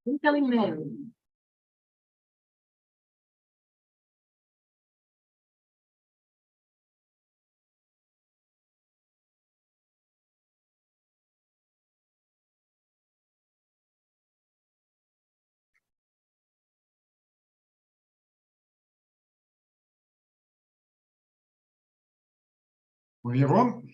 Incoming mail. Morning, everyone.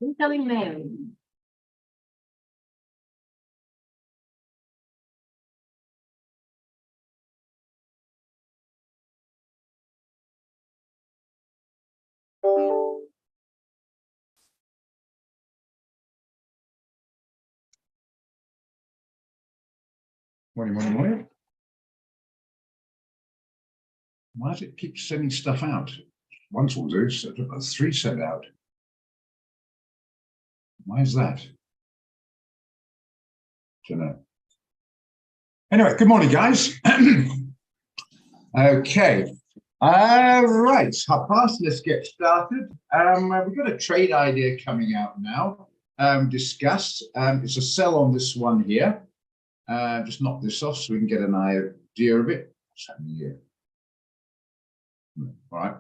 Incoming mail. Morning. Why does it keep sending stuff out? Once will do, so 3 sent out. Why is that? Don't know. Anyway, good morning, guys. Okay. Right, 1:30, let's get started. We've got a trade idea coming out now. Discussed. It's a sell on this one here. Just knock this off so we can get an idea of it. What's happening here? All right.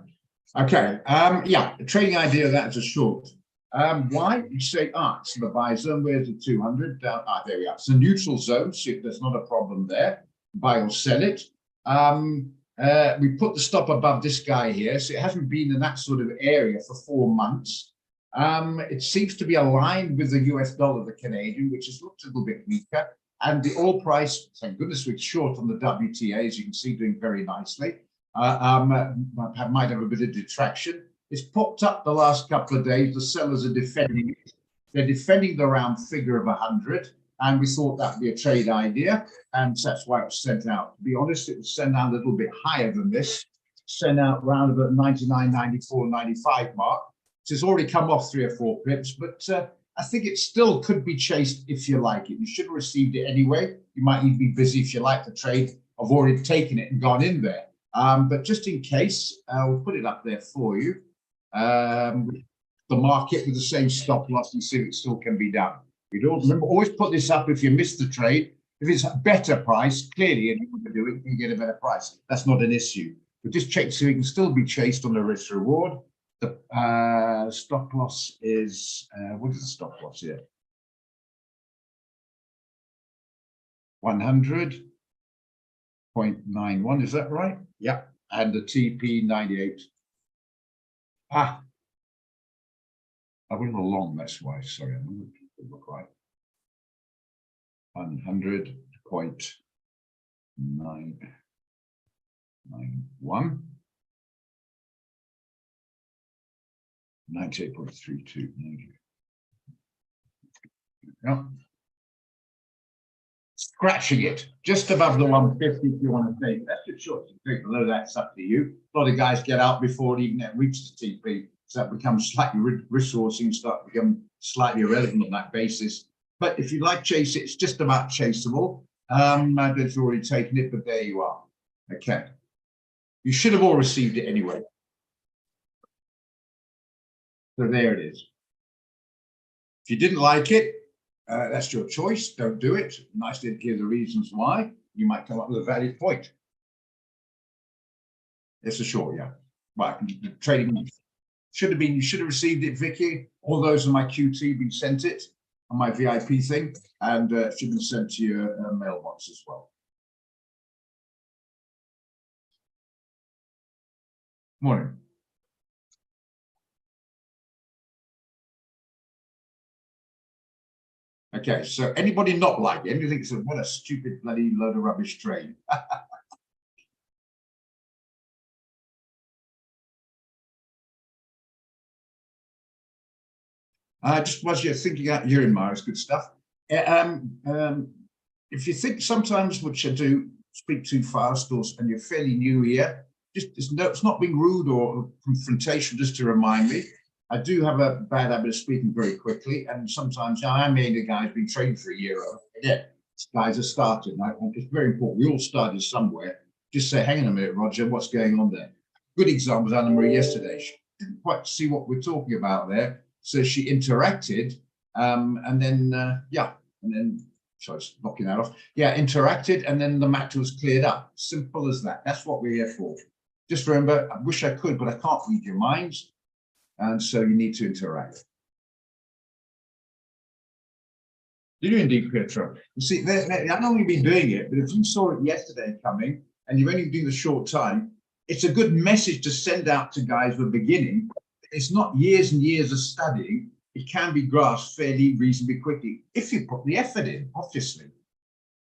Okay. Yeah, a trading idea that's a short. Why? You say, it's the buy zone. Where's the 200? There we are. It's a neutral zone, so there's not a problem there. Buy or sell it. We put the stop above this guy here, so it hasn't been in that sort of area for 4 months. It seems to be aligned with the US dollar, the Canadian, which has looked a little bit weaker. And the oil price, thank goodness, we're short on the WTA, as you can see, doing very nicely. Might have a bit of detraction. It's popped up the last couple of days. The sellers are defending it. They're defending the round figure of 100, and we thought that would be a trade idea, and that's why it was sent out. To be honest, it was sent out a little bit higher than this, sent out around about 99, 94, 95 mark. So it's already come off 3 or 4 pips, but I think it still could be chased if you like it. You should have received it anyway. You might even be busy if you like the trade. I've already taken it and gone in there. But just in case, we'll put it up there for you. The market with the same stop loss and see if it still can be done. You don't remember, always put this up if you miss the trade. If it's a better price, clearly, and you want to do it, you get a better price. That's not an issue. But just check so you can still be chased on the risk reward. The stop loss is, what is the stop loss here? 100.91, is that right? Yeah, and the TP 98. I went along, that's why, sorry, I'm going to look right. 100.991. 98.32. Yeah. Scratching it just above the 150 if you want to take. That's your choice. You take below, that's up to you. A lot of guys get out before it even reaches the TP, so that becomes slightly resourcing, start to become slightly irrelevant on that basis. But if you like chase it, it's just about chaseable. I don't know if you've already taken it, but there you are. Okay. You should have all received it anyway. So there it is. If you didn't like it, that's your choice. Don't do it. Nicely to give the reasons why. You might come up with a valid point. It's a short, yeah. Right, trading should have been. You should have received it, Vicky. All those on my QT been sent it on my VIP thing, and should have been sent to your mailbox as well. Morning. Okay, so anybody not like it? Anybody thinks, what a stupid bloody load of rubbish trade? Just whilst you're thinking out your Mara, good stuff. If you think sometimes what you do, speak too fast, and you're fairly new here, it's not being rude or confrontation, just to remind me. I do have a bad habit of speaking very quickly, and sometimes I mean, a guy's been trained for a year. Yeah, guys are starting. It's very important. We all started somewhere. Just say, hang on a minute, Roger, what's going on there? Good example was Anna Marie yesterday. She didn't quite see what we're talking about there, so she interacted, and then sorry, knocking that off. Yeah, interacted, and then the matter was cleared up. Simple as that. That's what we're here for. Just remember, I wish I could, but I can't read your minds. And so you need to interact. Do you indeed, Pietro? You see, I've only been doing it, but if you saw it yesterday coming and you've only been a short time, it's a good message to send out to guys at the beginning. It's not years and years of studying. It can be grasped fairly reasonably quickly if you put the effort in, obviously,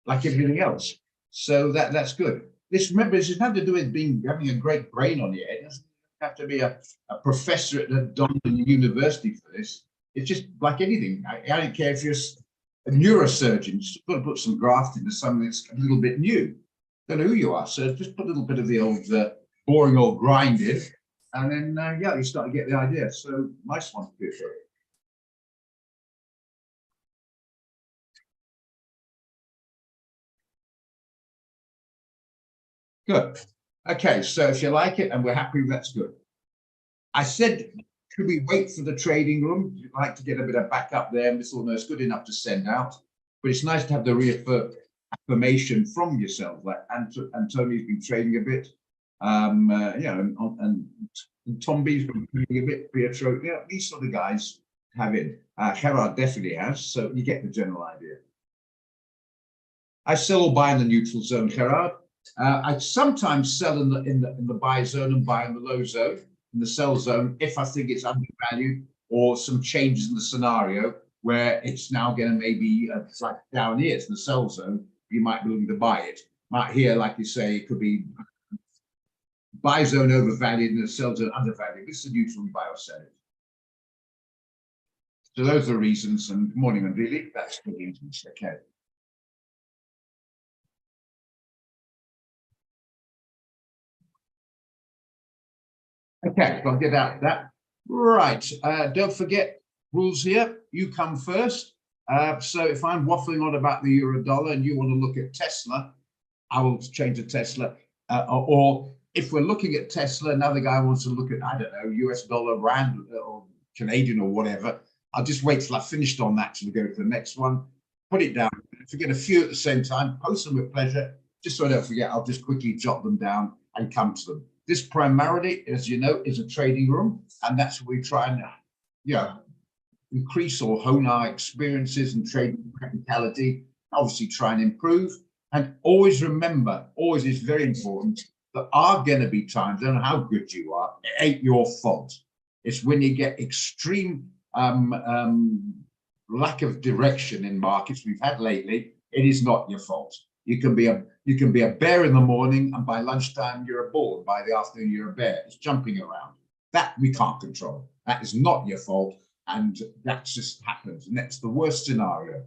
like everything else. So that's good. Remember, this has nothing to do with having a great brain on your head. It doesn't have to be a professor at the London University for this. It's just like anything. I don't care if you're a neurosurgeon, you've got to put some graft into something that's a little bit new. Don't know who you are, so just put a little bit of the old boring old grind in, and then yeah, you start to get the idea. So nice one, Peter. Good. Okay, so if you like it and we're happy, that's good. I said, should we wait for the trading room? You'd like to get a bit of backup there, and this almost good enough to send out. But it's nice to have the reaffirmation from yourself. Like Anthony's been trading a bit, and Tom B's been trading a bit. Pietro, yeah, these sort of guys have it. Gerard definitely has, so you get the general idea. I sell or buy in the neutral zone, Gerard. I sometimes sell in the buy zone and buy in the low zone, in the sell zone, if I think it's undervalued or some changes in the scenario where it's now going to maybe like down here to the sell zone, you might be looking to buy it. Might here, like you say, it could be buy zone overvalued and the sell zone undervalued. This is a neutral buy or sell it. So those are the reasons. And good morning, and really, that's the reasons. Okay. Okay, so I'll get out of that. Right, don't forget rules here. You come first. So if I'm waffling on about the euro dollar and you want to look at Tesla, I will change to Tesla. Or if we're looking at Tesla, another guy wants to look at, I don't know, US dollar, rand, or Canadian or whatever. I'll just wait till I've finished on that to go to the next one. Put it down. If you get a few at the same time, post them with pleasure. Just so I don't forget, I'll just quickly jot them down and come to them. This primarily, as you know, is a trading room, and that's where we try and, increase or hone our experiences and trading practicality. Obviously, try and improve, and always remember, always is very important. There are going to be times, I don't know how good you are, it ain't your fault. It's when you get extreme lack of direction in markets we've had lately. It is not your fault. You can be a bear in the morning, and by lunchtime you're a bull. By the afternoon you're a bear. It's jumping around. That we can't control. That is not your fault, and that just happens. And that's the worst scenario.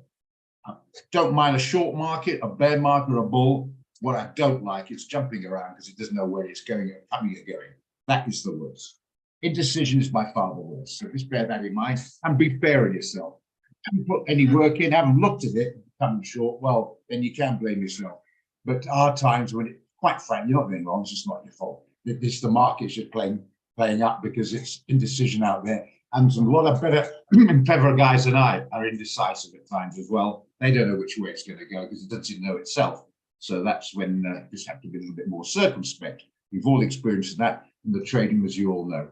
I don't mind a short market, a bear market, or a bull. What I don't like is jumping around because it doesn't know where it's going or coming or going. That is the worst. Indecision is by far the worst. So just bear that in mind and be fair with yourself. Haven't put any work in, haven't looked at it, coming short, well, then you can blame yourself. But there are times when, quite frankly, you're not doing wrong, it's just not your fault. It's the market's just playing up because it's indecision out there. And a lot of better and clever guys than I are indecisive at times as well. They don't know which way it's going to go because it doesn't know itself. So that's when you just have to be a little bit more circumspect. We've all experienced that in the trading, as you all know.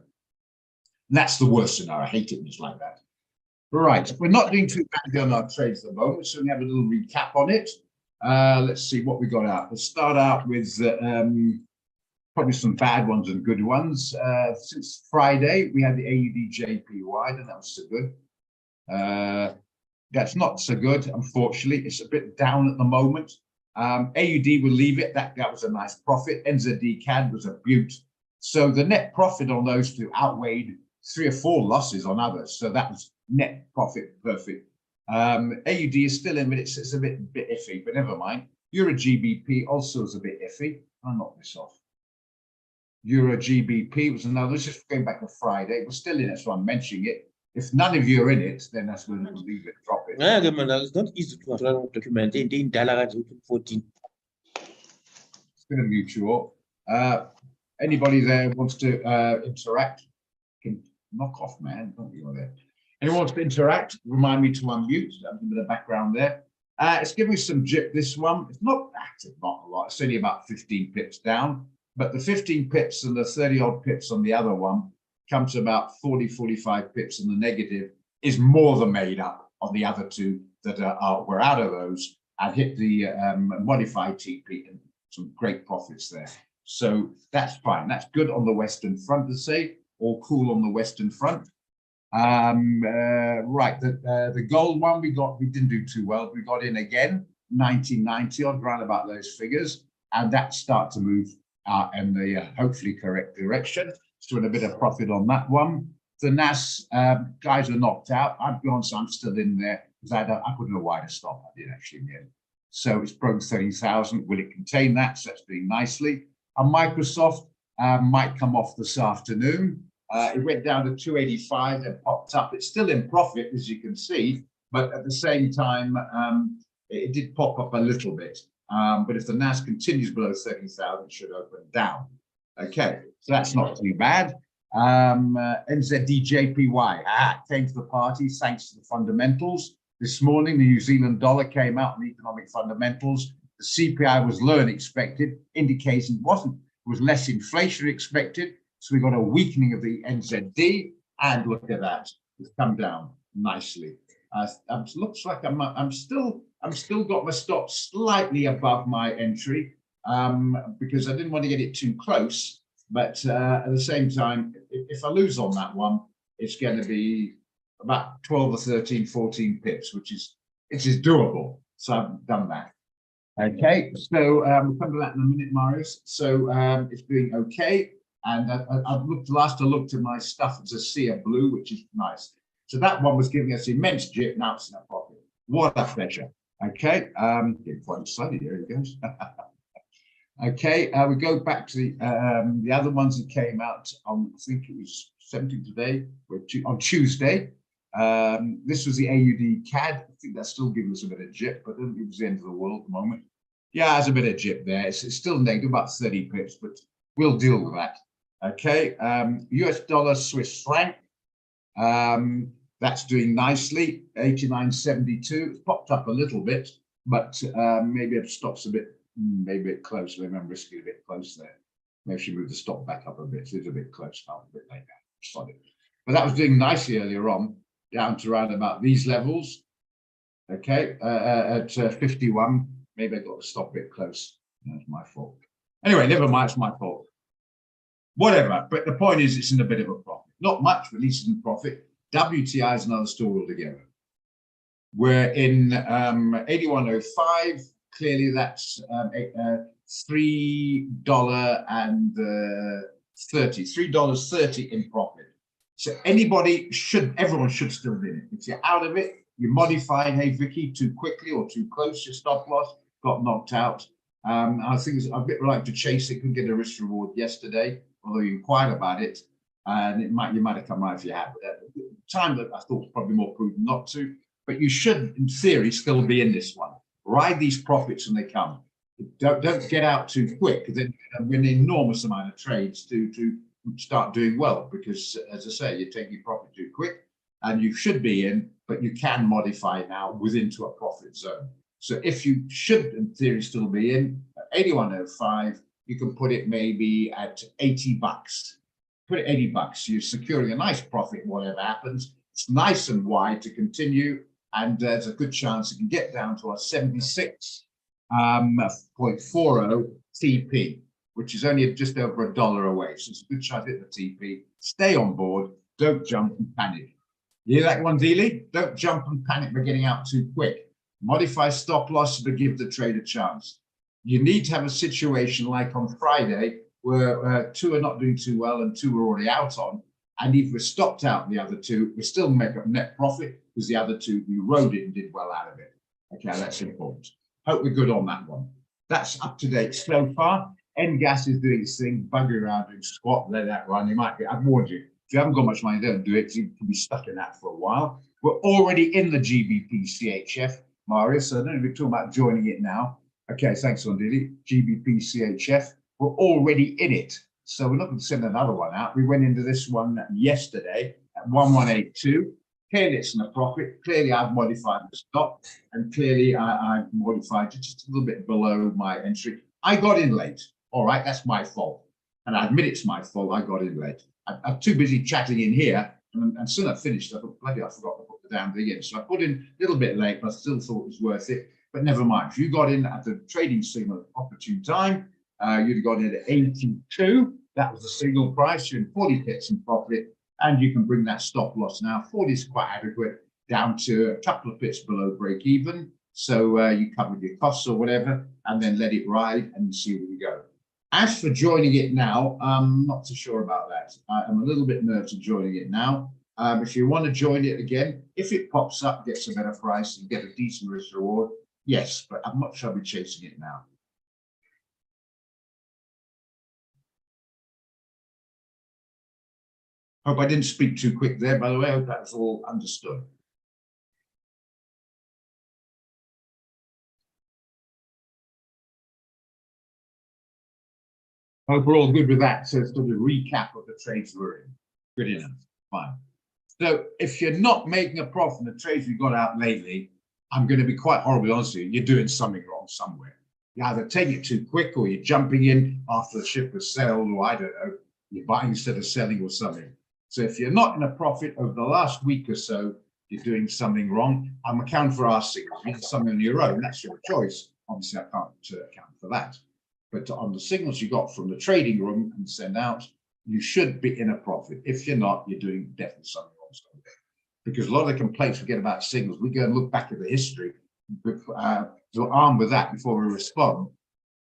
And that's the worst scenario. I hate it when it's like that. Right, we're not doing too badly on our trades at the moment, so we have a little recap on it. Let's see what we got out. Let's start out with probably some bad ones and good ones. Since Friday, we had the AUD JPY, and that was so good. That's not so good, unfortunately. It's a bit down at the moment. AUD will leave it. That was a nice profit. NZD CAD was a beaut. So the net profit on those two outweighed 3 or 4 losses on others. So that was net profit perfect. AUD is still in, but it's a bit iffy, but never mind. Euro GBP also is a bit iffy. I'll knock this off. Euro GBP was another. This is going back to Friday. We're still in it, so I'm mentioning it. If none of you are in it, then that's when we'll leave it, drop it. Yeah, man, it's not easy to document in dollar 14. It's been a mutual. Anybody there wants to interact? Can knock off, man. Don't be on there. Anyone wants to interact? Remind me to unmute. That's a bit of background there. It's giving me some jip, this one. It's not active, not a lot. It's only about 15 pips down. But the 15 pips and the 30 odd pips on the other one comes to about 40, 45 pips, and the negative is more than made up on the other two that were out of those and hit the modified TP and some great profits there. So that's fine. That's good on the Western Front to say, all cool on the Western Front. Right, the gold one we didn't do too well. We got in again, 1990 odd, around about those figures, and that start to move in the hopefully correct direction. So in a bit of profit on that one. The NAS guys are knocked out. I've gone, so I'm still in there because I couldn't know why to stop. I did actually in the end. So it's broke 30,000. Will it contain that? So that's doing nicely. And Microsoft might come off this afternoon. It went down to 285 and popped up. It's still in profit, as you can see, but at the same time, it did pop up a little bit. But if the NAS continues below 30,000, it should open down. Okay, so that's not too bad. NZDJPY came to the party thanks to the fundamentals. This morning, the New Zealand dollar came out in the economic fundamentals. The CPI was lower than expected, indicating it was less inflation expected. So we got a weakening of the NZD, and look at that, it's come down nicely. Looks like I'm still got my stop slightly above my entry because I didn't want to get it too close. But at the same time, if I lose on that one, it's going to be about 12 or 13, 14 pips, which is doable. So I've done that. Okay, so we'll come to that in a minute, Marius. So it's doing okay. And I've looked, last I looked at my stuff, it's a sea of blue, which is nice. So that one was giving us immense jip, now it's in a pocket. What a pleasure. Okay, getting quite excited, here it goes. Okay, we go back to the other ones that came out on, I think it was 17th today, on Tuesday. This was the AUD CAD. I think that's still giving us a bit of jip, but I don't think it was the end of the world at the moment. Yeah, there's a bit of jip there. It's still negative, about 30 pips, but we'll deal with that. Okay, US dollar, Swiss franc. That's doing nicely, 89.72. It's popped up a little bit, but maybe it stops a bit, maybe a bit close. Maybe I'm risking a bit close there. Maybe she moved the stop back up a bit. So it's a bit close now, a bit later. Solid. But that was doing nicely earlier on, down to around about these levels. Okay, at 51. Maybe I got to stop a bit close. That's my fault. Anyway, never mind, it's my fault. Whatever, but the point is it's in a bit of a profit. Not much, but at least in profit. WTI is another story altogether. We're in 81.05. Clearly that's $3.30 in profit. So everyone should still be in it. If you're out of it, you modify, hey Vicky, too quickly or too close, your stop loss got knocked out. I think it's a bit like to chase it, couldn't get a risk reward yesterday, although you inquired about it, and you might have come right if you had. Time that I thought was probably more prudent not to, but you should, in theory, still be in this one. Ride these profits when they come. Don't get out too quick, because then you win an enormous amount of trades to start doing well, because as I say, you take your profit too quick, and you should be in, but you can modify now within to a profit zone. So if you should, in theory, still be in at 81.05, you can put it maybe at 80 bucks. Put it 80 bucks. You're securing a nice profit, whatever happens. It's nice and wide to continue, and there's a good chance it can get down to a 76.40 TP, which is only just over $1 away. So it's a good chance to hit the TP. Stay on board. Don't jump and panic. You hear that one, Dealey? Don't jump and panic by getting out too quick. Modify stop loss to give the trade a chance. You need to have a situation like on Friday where two are not doing too well and two are already out on. And if we're stopped out the other two, we still make a net profit because the other two, we rode it and did well out of it. Okay, that's important. Hope we're good on that one. That's up to date so far. NGAS is doing its thing, bugger around, doing squat, let that run. You might get, I've warned you, if you haven't got much money, don't do it, because you can be stuck in that for a while. We're already in the GBP CHF, Marius, so I don't know if you're talking about joining it now. Okay, thanks, Ondili. GBP CHF, we're already in it. So we're not going to send another one out. We went into this one yesterday at 1182. Clearly it's in a profit. Clearly I've modified the stop, and clearly I've modified it just a little bit below my entry. I got in late. All right, that's my fault. And I admit it's my fault. I got in late. I'm too busy chatting in here, and soon I finished. I thought, bloody, I forgot to put the damn thing in. So I put in a little bit late, but I still thought it was worth it. But never mind. If you got in at the trading signal at opportune time, you'd have got in at 82. That was the signal price. You're in 40 pips in profit, and you can bring that stop loss now. 40 is quite adequate, down to a couple of pips below break even. So you covered your costs or whatever, and then let it ride and see where you go. As for joining it now, I'm not so sure about that. I'm a little bit nervous of joining it now. If you want to join it again, if it pops up, gets a better price, and get a decent risk reward, yes, but I'm not sure I'll be chasing it now. Hope I didn't speak too quick there, by the way. I hope that was all understood. Hope we're all good with that. So it's sort of a recap of the trades we're in. Good enough. Fine. So if you're not making a profit in the trades we got out lately, I'm going to be quite horribly honest with you. You're doing something wrong somewhere. You either take it too quick, or you're jumping in after the ship was sold, or I don't know, you're buying instead of selling or something. So if you're not in a profit over the last week or so, you're doing something wrong. I'm accounting for our signals. You did something on your own. That's your choice. Obviously, I can't account for that. But on the signals you got from the trading room and send out, you should be in a profit. If you're not, you're doing definitely something wrong somewhere. Because a lot of the complaints we get about signals, we go and look back at the history, we're armed with that before we respond,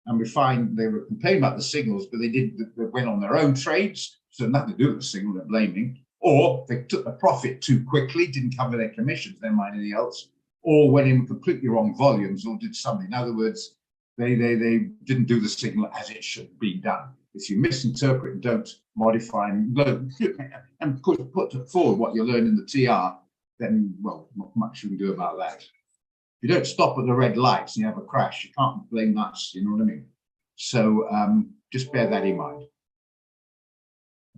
and we find they were complaining about the signals, but they went on their own trades, so nothing to do with the signal, they're blaming, or they took the profit too quickly, didn't cover their commissions, never mind anything else, or went in with completely wrong volumes, or did something. In other words, they didn't do the signal as it should be done. If you misinterpret and don't modify and put forward what you learn in the TR, then, well, not much you can do about that. If you don't stop at the red lights and you have a crash, you can't blame us, you know what I mean? So just bear that in mind.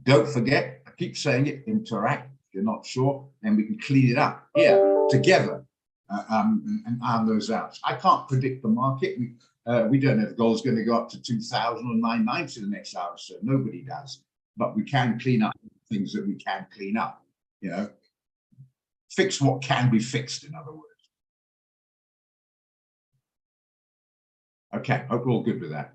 Don't forget, I keep saying it, interact. If you're not sure, then we can clean it up here together and iron those out. I can't predict the market. We don't know if gold's going to go up to 2,000 or 990 the next hour or so. Nobody does. But we can clean up things that we can clean up, you know. Fix what can be fixed, in other words. Okay, hope we're all good with that.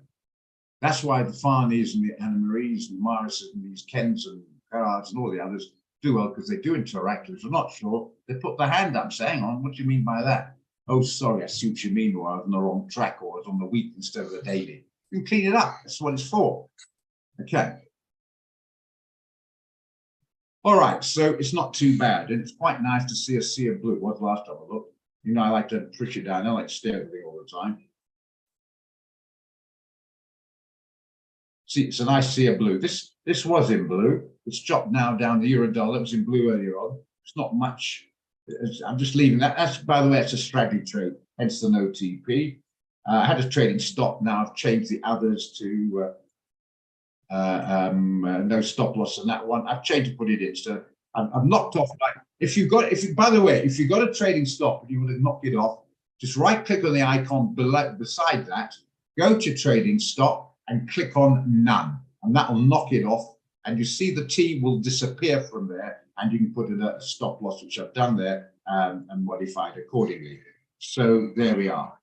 That's why the Farneys and the Anna Maries and the Marises and these Kens and Gerards and all the others do well, because they do interact. If they're not sure, they put their hand up, saying, hang on, what do you mean by that? Oh, sorry, I see what you mean, or I was on the wrong track, or I was on the week instead of the daily. You can clean it up. That's what it's for. Okay. All right, so it's not too bad, and it's quite nice to see a sea of blue. What was the last time I looked? You know, I like to push it down. I like to stare at it all the time. See, it's a nice sea of blue. This was in blue. It's dropped now down the euro dollar. It was in blue earlier on. It's not much. I'm just leaving that. That's, by the way, it's a strategy trade, hence the no TP. I had a trading stop. Now I've changed the others to no stop loss on that one. I've changed to put it in. So I've knocked off. Like, by the way, if you got a trading stop and you want to knock it off, just right click on the icon below, beside that, go to trading stop and click on none, and that will knock it off. And you see the T will disappear from there, and you can put in a stop loss, which I've done there, and modified accordingly. So there we are.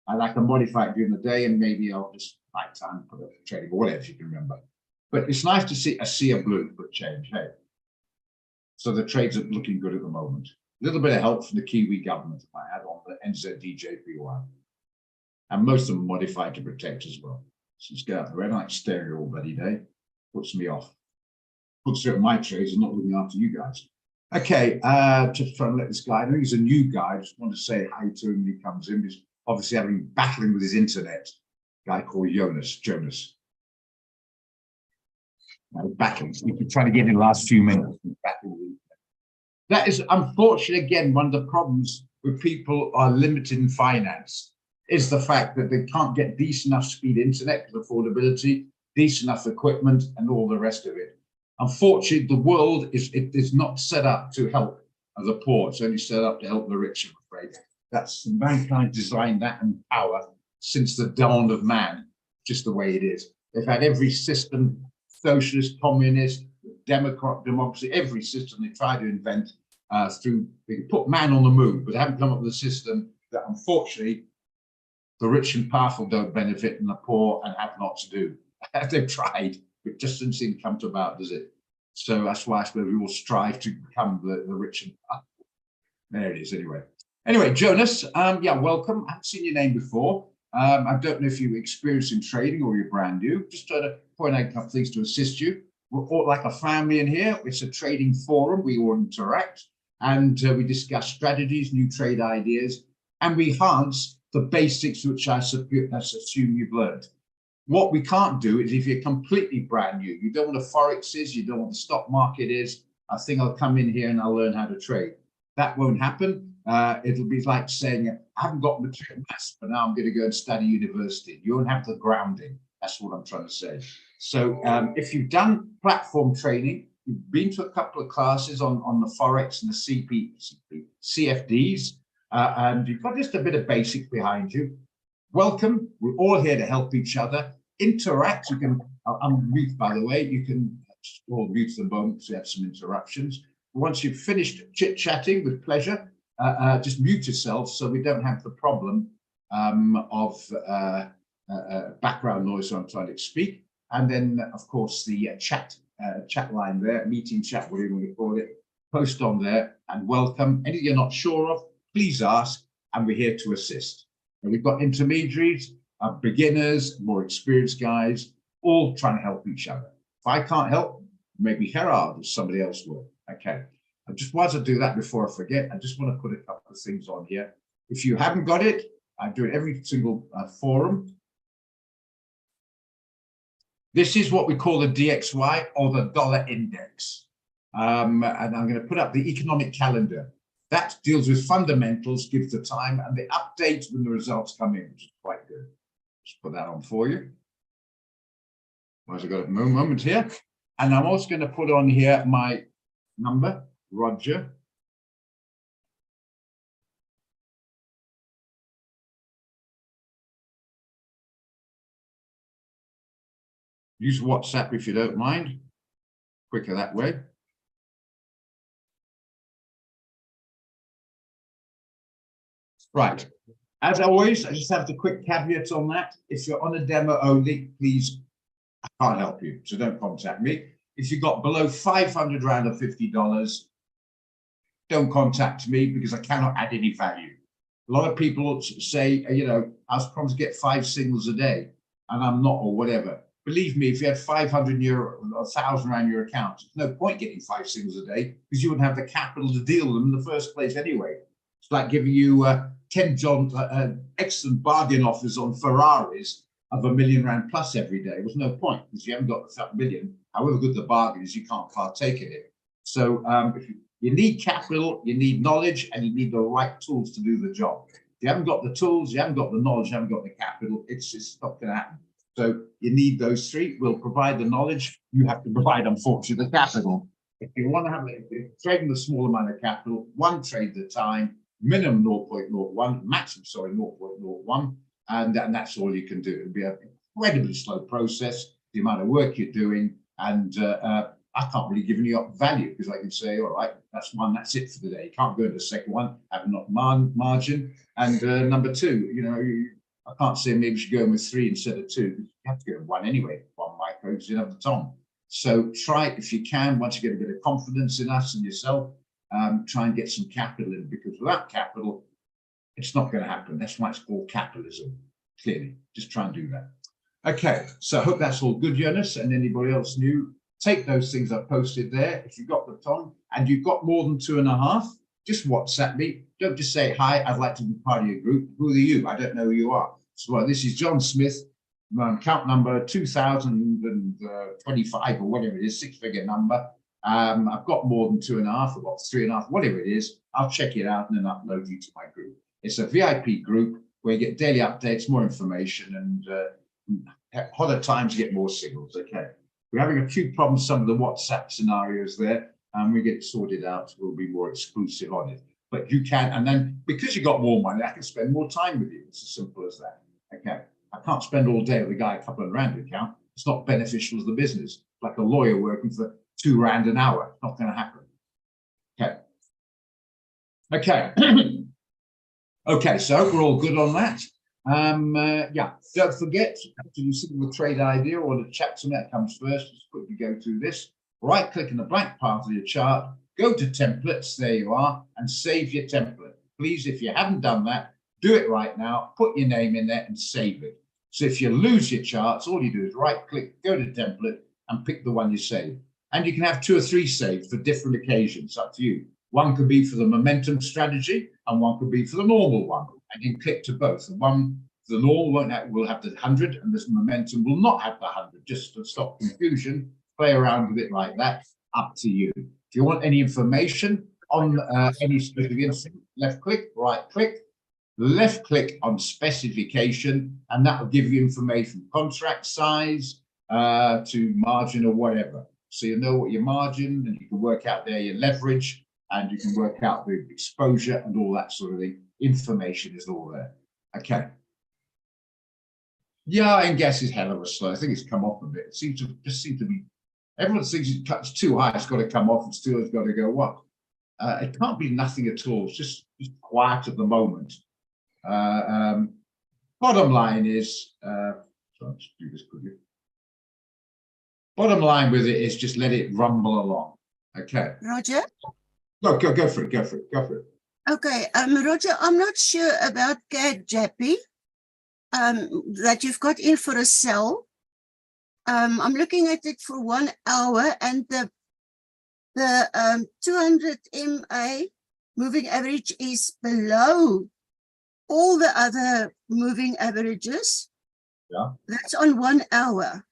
And I can modify it during the day, and maybe I'll just night time put a trading or whatever you can remember. But it's nice to see a sea of blue for a change. Hey, so the trades are looking good at the moment. A little bit of help from the Kiwi government I had on the NZDJPY, and most of them modified to protect as well. So just get out the red light stereo all bloody day. Puts me off. Puts through my trades and not looking after you guys. Okay, just trying to let this guy, I think he's a new guy. I just want to say hi to him when he comes in. He's obviously battling with his internet. A guy called Jonas. Back in, you could try to get in the last few minutes. Back in. That is unfortunately, again, one of the problems with people are limited in finance is the fact that they can't get decent enough speed internet with affordability, decent enough equipment, and all the rest of it. Unfortunately, the world is not set up to help the poor. It's only set up to help the rich, I'm afraid. That's mankind designed that in power since the dawn of man, just the way it is. They've had every system, socialist, communist, democracy, every system they try to invent they put man on the moon, but they haven't come up with a system that unfortunately the rich and powerful don't benefit and the poor and have not to do. They've tried, but it just doesn't seem to come to about, does it? So that's why I suppose we all strive to become the rich and powerful. There it is, anyway. Anyway, Jonas, yeah, welcome. I haven't seen your name before. I don't know if you've experienced in trading or you're brand new. Just trying to point out a couple of things to assist you. We're all like a family in here. It's a trading forum. We all interact and we discuss strategies, new trade ideas, and we enhance the basics which I assume you've learned. What we can't do is if you're completely brand new, you don't know what a forex is, you don't know what the stock market is, I think I'll come in here and I'll learn how to trade. That won't happen. It'll be like saying, I haven't got material maths, but now I'm going to go and study university. You won't have the grounding. That's what I'm trying to say. So if you've done platform training, you've been to a couple of classes on the Forex and the CFDs, and you've got just a bit of basics behind you, welcome. We're all here to help each other. Interact. You can, I'm mute, by the way. You can all mute the moment so you have some interruptions. Once you've finished chit-chatting, with pleasure, just mute yourself so we don't have the problem of background noise when I'm trying to speak. And then, of course, the chat line there, meeting chat, whatever you want to call it, post on there and welcome. Anything you're not sure of, please ask, and we're here to assist. And we've got intermediaries, beginners, more experienced guys, all trying to help each other. If I can't help, maybe Gerard or somebody else will. Okay. I just want to do that before I forget. I just want to put a couple of things on here. If you haven't got it, I do it every single forum. This is what we call the DXY or the dollar index. And I'm going to put up the economic calendar. That deals with fundamentals, gives the time and the updates when the results come in, which is quite good. Just put that on for you. I've got a moment here. And I'm also going to put on here my number, Roger. Use WhatsApp if you don't mind. Quicker that way. Right. As always, I just have the quick caveats on that. If you're on a demo only, please, I can't help you, so don't contact me. If you've got below 500 Rand or $50, don't contact me because I cannot add any value. A lot of people say, you know, I was promised to get 5 signals a day and I'm not, or whatever. Believe me, if you had 500 euro or 1,000 Rand in your account, there's no point getting 5 signals a day because you wouldn't have the capital to deal with them in the first place anyway. It's like giving you 10 excellent bargain offers on Ferraris of £1 million plus every day. There's no point because you haven't got the million. However good the bargain is, you can't partake in it. So if you need capital, you need knowledge, and you need the right tools to do the job. If you haven't got the tools, you haven't got the knowledge, you haven't got the capital, it's not going to happen. So you need those three. We'll provide the knowledge. You have to provide, unfortunately, the capital. If you want to have trading a small amount of capital, one trade at a time, minimum 0.01, maximum, sorry, 0.01, and that's all you can do. It'll be an incredibly slow process, the amount of work you're doing, and I can't really give you value because I can say, all right, that's one, that's it for the day. You can't go into the second one, have enough margin. And number two, you know, I can't say maybe you should go in with 3 instead of 2. You have to go in 1 anyway, 1 micro, because you don't have the time. So try it if you can, once you get a bit of confidence in us and yourself, try and get some capital in, because without capital, it's not going to happen. That's why it's called capitalism, clearly. Just try and do that. Okay, so I hope that's all good, Jonas, and anybody else new. Take those things I posted there. If you've got the time and you've got more than 2.5, just WhatsApp me. Don't just say, hi, I'd like to be part of your group. Who are you? I don't know who you are. So this is John Smith. account number 2025 or whatever it is, 6-figure number. I've got more than 2.5, I've got 3.5, whatever it is. I'll check it out and then upload you to my group. It's a VIP group where you get daily updates, more information, and hotter times get more signals. Okay, we're having a few problems, some of the WhatsApp scenarios there, and we get sorted out. We'll be more exclusive on it. But you can, and then because you got more money, I can spend more time with you. It's as simple as that. Okay, I can't spend all day with a guy a couple of rand account. It's not beneficial to the business. Like a lawyer working for 2 rand an hour. Not going to happen. Okay. Okay. Okay, so we're all good on that. Yeah, don't forget to do the trade idea or the chat to me that comes first. Just quickly go through this. Right click in the blank part of your chart, go to templates, there you are, and save your template. Please, if you haven't done that, do it right now, put your name in there and save it. So if you lose your charts, all you do is right click, go to template and pick the one you save. And you can have 2 or 3 saved for different occasions, up to you. One could be for the momentum strategy and one could be for the normal one. And you can click to both. The normal one will have the 100 and this momentum will not have the 100, just to stop confusion. Play around with it like that, up to you. If you want any information on any specific instrument, left click, right click, left click on specification, and that will give you information, contract size to margin or whatever. So you know what your margin, and you can work out there your leverage, and you can work out the exposure and all that sort of thing. Information is all there. Okay. Yeah, and gas is hell of a slow. I think it's come off a bit. It seems to be. Everyone thinks it cuts too high. It's got to come off, and still it's got to go up. It can't be nothing at all. It's just quiet at the moment. Bottom line is, so I'll just do this quickly. Bottom line with it is just let it rumble along. Okay. Roger? No, go for it. Go for it. Go for it. Okay, Roger, I'm not sure about CAD Jappy that you've got in for a sell. I'm looking at it for 1 hour, and the 200 MA moving average is below all the other moving averages. Yeah. That's on 1 hour.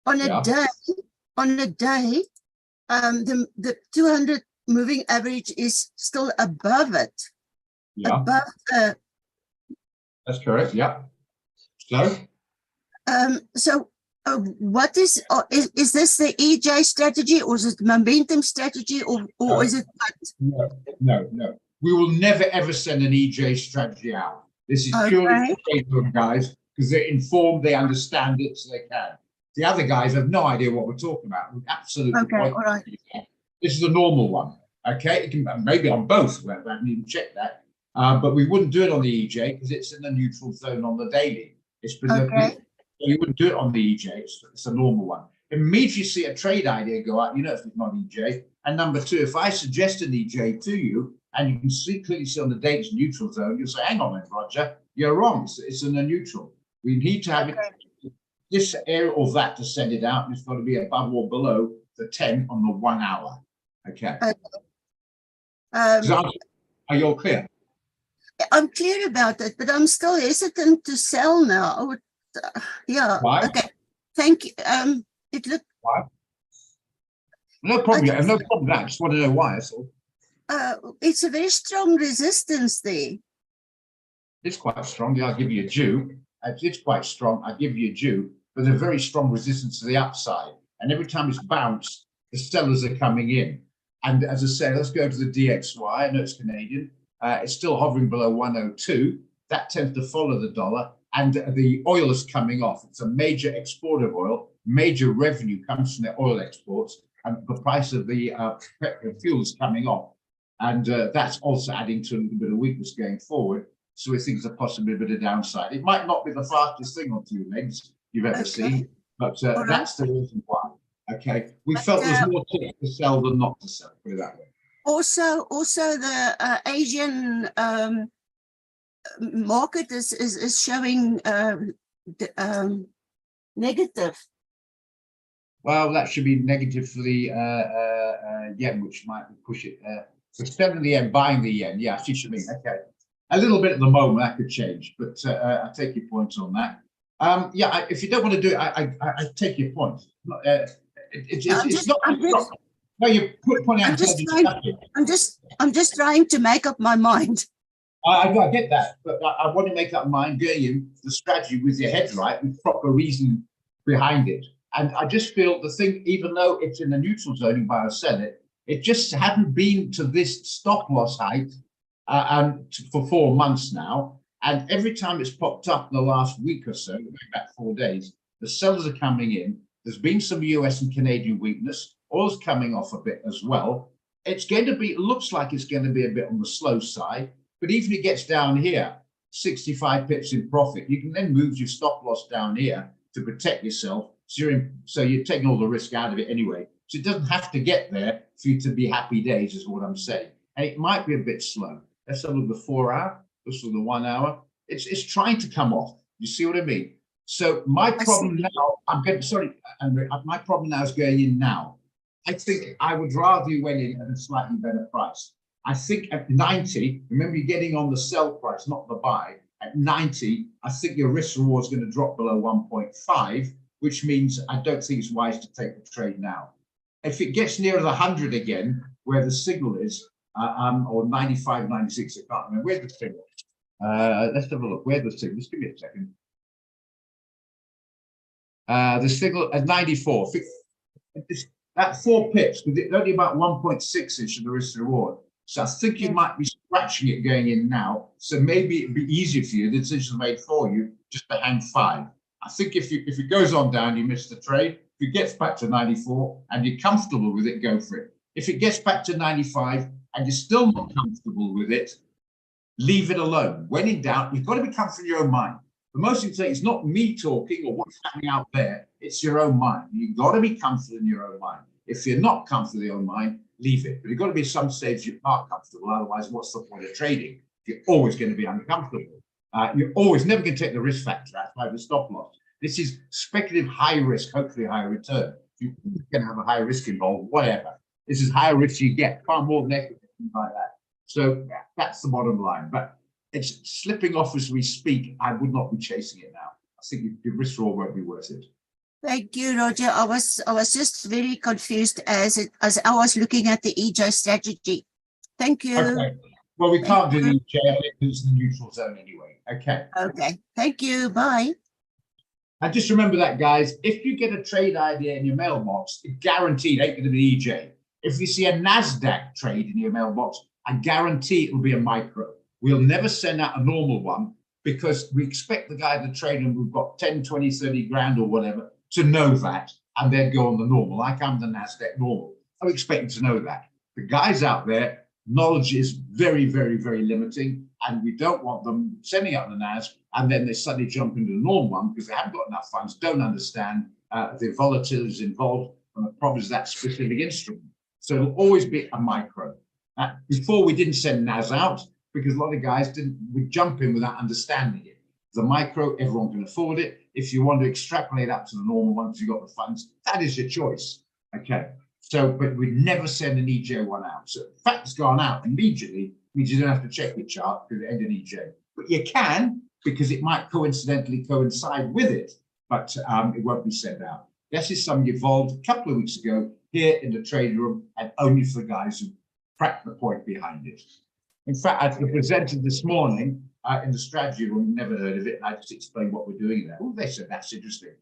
On a Yeah. day, the 200 moving average is still above it. Yeah, Above the that's correct. Yeah. So, what is this the EJ strategy, or is it momentum strategy, or is it what? no. We will never ever send an EJ strategy out. This is purely for guys because they're informed, they understand it, so they can. The other guys have no idea what we're talking about. Absolutely. Okay, all right. This is a normal one. Okay, it can maybe on both. We haven't even checked that, but we wouldn't do it on the EJ because it's in the neutral zone on the daily. It's been you wouldn't do it on the EJ. It's a normal one. Immediately see a trade idea go up, you know it's not EJ. And number 2, if I suggest an EJ to you and you can clearly see on the date's neutral zone, you'll say, "Hang on, then, Roger, you're wrong. It's in the neutral. We need to have it this area or that to send it out, and it's got to be above or below the 10 on the 1 hour." Okay. Are you all clear? I'm clear about it, but I'm still hesitant to sell now. Yeah. Why? Okay. Thank you. It looked. Why? No problem. I have no problem with that. I just want to know why. That's all. It's a very strong resistance there. It's quite strong. I'll give you a due. It's quite strong. I'll give you a due, but there's a very strong resistance to the upside. And every time it's bounced, the sellers are coming in. And as I say, let's go to the DXY. I know it's Canadian. It's still hovering below 102. That tends to follow the dollar. And the oil is coming off. It's a major exporter of oil. Major revenue comes from the oil exports. And the price of the fuel is coming off. And that's also adding to a little bit of weakness going forward. So we think there's a possibility of a downside. It might not be the fastest thing on 2 legs you've ever seen, but that's the reason why. Okay, we felt there's more to sell than not to sell. Put it that way. Also the Asian market is showing negative. Well, that should be negative for the yen, which might push it. So selling the yen, buying the yen. Yeah, I see what you mean. Okay. A little bit at the moment, that could change, but I take your points on that. Yeah, if you don't want to do it, I take your point. It's not. No, you're pointing out. I'm just trying to make up my mind. I get that, but I want to make up mind getting you the strategy with your head right, with proper reason behind it. And I just feel the thing, even though it's in the neutral zone, you buy or sell it, it just hadn't been to this stop loss height for 4 months now. And every time it's popped up in the last week or so, going back 4 days, the sellers are coming in. There's been some US and Canadian weakness. Oil's coming off a bit as well. It's going to be, it looks like it's going to be a bit on the slow side. But even if it gets down here, 65 pips in profit, you can then move your stop loss down here to protect yourself. So you're taking all the risk out of it anyway. So it doesn't have to get there for you to be happy days, is what I'm saying. And it might be a bit slow. Let's have a look at the 4 hour. Let's look at the 1 hour. It's trying to come off. You see what I mean? So my problem now, my problem now is going in now. I think I would rather you went in at a slightly better price. I think at 90, remember you're getting on the sell price, not the buy. At 90, I think your risk reward is going to drop below 1.5, which means I don't think it's wise to take the trade now. If it gets near the 100 again, where the signal is, or 95, 96, I can't remember. Where's the signal? Let's have a look. Where's the signal? Just give me a second. The signal at 94. That 4 pips, with it only about 1.6-ish of the risk reward. So I think you might be scratching it going in now. So maybe it'd be easier for you. The decision made for you just to hang 5. I think if it goes on down, you miss the trade. If it gets back to 94 and you're comfortable with it, go for it. If it gets back to 95 and you're still not comfortable with it, leave it alone. When in doubt, you've got to be comfortable in your own mind. The most thing to say, it's not me talking or what's happening out there. It's your own mind. You've got to be comfortable in your own mind. If you're not comfortable in your own mind, leave it. But you've got to be some stage you are comfortable. Otherwise, what's the point of trading? You're always going to be uncomfortable. You're always never going to take the risk factor out by the stop loss. This is speculative high risk, hopefully high return. You're going to have a high risk involved, whatever. This is higher risk you get, far more than equity, things like that. So that's the bottom line. But it's slipping off as we speak. I would not be chasing it now. I think your risk reward won't be worth it. Thank you, Roger. I was just very confused as I was looking at the EJ strategy. Thank you. Okay. Well, we can't do the EJ because it's the neutral zone anyway. Okay. Okay. Thank you. Bye. And just remember that, guys, if you get a trade idea in your mailbox, it guaranteed ain't going to be EJ. If you see a NASDAQ trade in your mailbox, I guarantee it will be a micro. We'll never send out a normal one because we expect the guy to trade and we've got 10, 20, 30 grand or whatever to know that and then go on the normal. Like I'm the NASDAQ normal. I'm expecting to know that. The guys out there, knowledge is very, very, very limiting, and we don't want them sending out the NAS and then they suddenly jump into the normal one because they haven't got enough funds, don't understand the volatilities involved and the problems of that specific instrument. So it'll always be a micro. Before we didn't send NAS out because a lot of guys would jump in without understanding it. The micro, everyone can afford it. If you want to extrapolate up to the normal ones, you've got the funds, that is your choice. Okay. So, but we'd never send an EJ one out. So the fact it's gone out immediately means you don't have to check your chart because it ended EJ. But you can, because it might coincidentally coincide with it, but it won't be sent out. This is something evolved a couple of weeks ago here in the trading room and only for the guys who cracked the point behind it. In fact, I presented this morning in the strategy room, never heard of it, and I just explained what we're doing there. Oh, they said, that's interesting.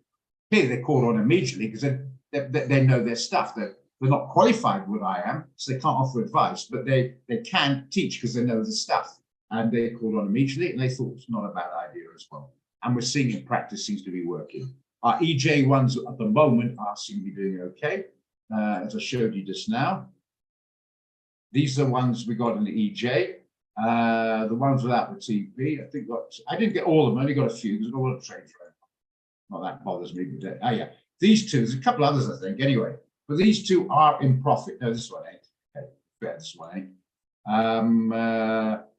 Here they caught on immediately because they know their stuff. They're not qualified what I am, so they can't offer advice, but they can teach because they know the stuff. And they called on immediately, and they thought it's not a bad idea as well. And we're seeing in practice seems to be working. Our EJ ones at the moment seem to be doing okay, as I showed you just now. These are the ones we got in the EJ. The ones without the TP, I didn't get all of them, I only got a few because I don't want to trade for them. Not that bothers me today. Oh yeah, these two, there's a couple others I think anyway, but these two are in profit. No, this one ain't. Okay, better this one ain't.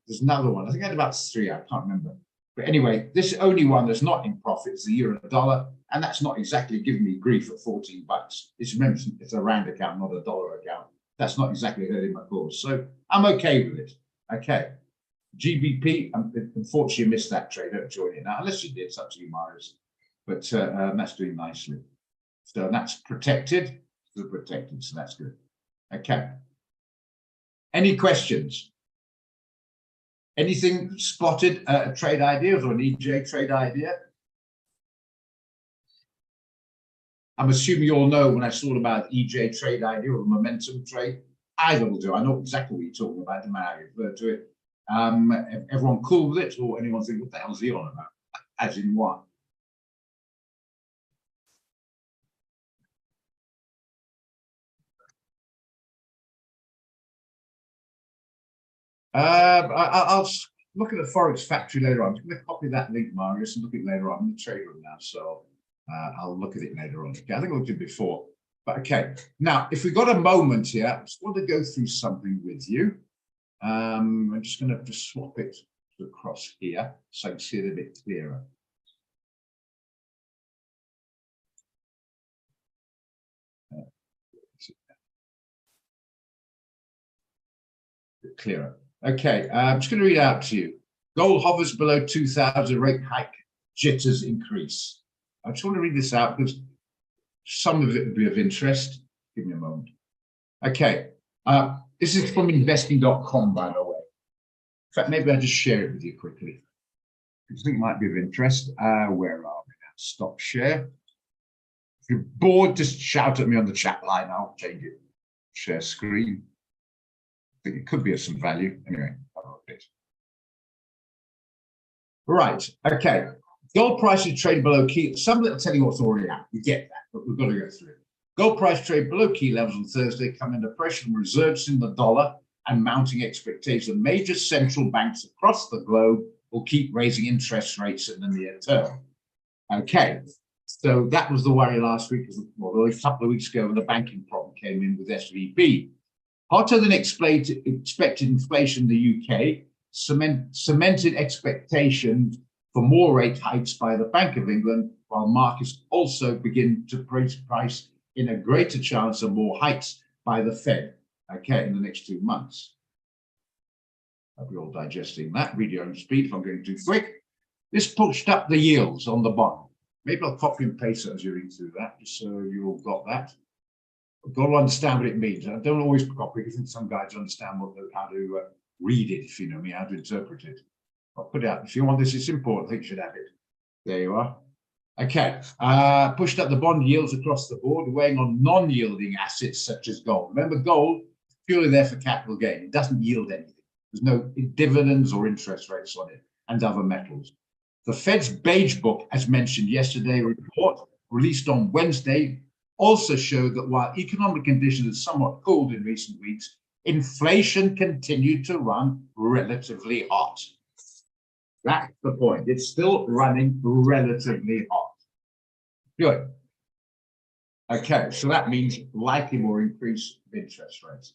There's another one, I think I had about 3, I can't remember. But anyway, this only one that's not in profit is the euro dollar, and that's not exactly giving me grief at 14 bucks. It's a rand account, not a dollar account. That's not exactly hurting my cause. So I'm okay with it. Okay. GBP, unfortunately, missed that trade. Don't join it now, unless you did. It's up to you, Marius. but that's doing nicely. So that's protected, so that's good. Okay. Any questions? Anything spotted a trade idea or an EJ trade idea? I'm assuming you all know when I talk about EJ trade idea or momentum trade, either will do. I know exactly what you're talking about, and I refer to it. Everyone cool with it, or anyone think, what the hell is he on about? As in what? I'll look at the Forex Factory later on. I'm going to copy that link, Marius, and look at it later on. I'm in the trade room now, so I'll look at it later on. Okay, I think I looked at it before. But okay, now, if we've got a moment here, I just want to go through something with you. I'm just going to just swap it across here so I can see it a bit clearer. Clearer. Okay, I'm just going to read out to you. Gold hovers below 2,000, rate hike, jitters increase. I just want to read this out because some of it would be of interest. Give me a moment. Okay, this is from investing.com, by the way. In fact, maybe I'll just share it with you quickly. I think it might be of interest. Where are we now? Stop share. If you're bored, just shout at me on the chat line. I'll change it. Share screen. I think it could be of some value. Anyway, right. Okay. Gold prices trade below key. Some of it will tell you what's already out. You get that, but we've got to go through it. Gold price trade below key levels on Thursday, coming under pressure from reserves in the dollar and mounting expectations. Major central banks across the globe will keep raising interest rates in the near term. Okay. So that was the worry last week, well, a couple of weeks ago when the banking problem came in with SVB. Hotter than expected inflation in the UK cemented expectations for more rate hikes by the Bank of England, while markets also begin to price in a greater chance of more hikes by the Fed, okay, in the next 2 months. I'll be all digesting that. Read your own speed if I'm going too quick. This pushed up the yields on the bond. Maybe I'll copy and paste it as you read through that, just so you all got that. I've got to understand what it means. I don't always copy because I think some guys understand how to read it, if you know me, how to interpret it. I'll put it out. If you want this, it's important. I think you should have it. There you are. Okay. Pushed up the bond yields across the board, weighing on non-yielding assets such as gold. Remember, gold is purely there for capital gain. It doesn't yield anything. There's no dividends or interest rates on it, and other metals. The Fed's Beige Book, as mentioned yesterday, report released on Wednesday, also showed that while economic conditions have somewhat cooled in recent weeks, inflation continued to run relatively hot. That's the point. It's still running relatively hot. Good. Okay, so that means likely more increase of interest rates.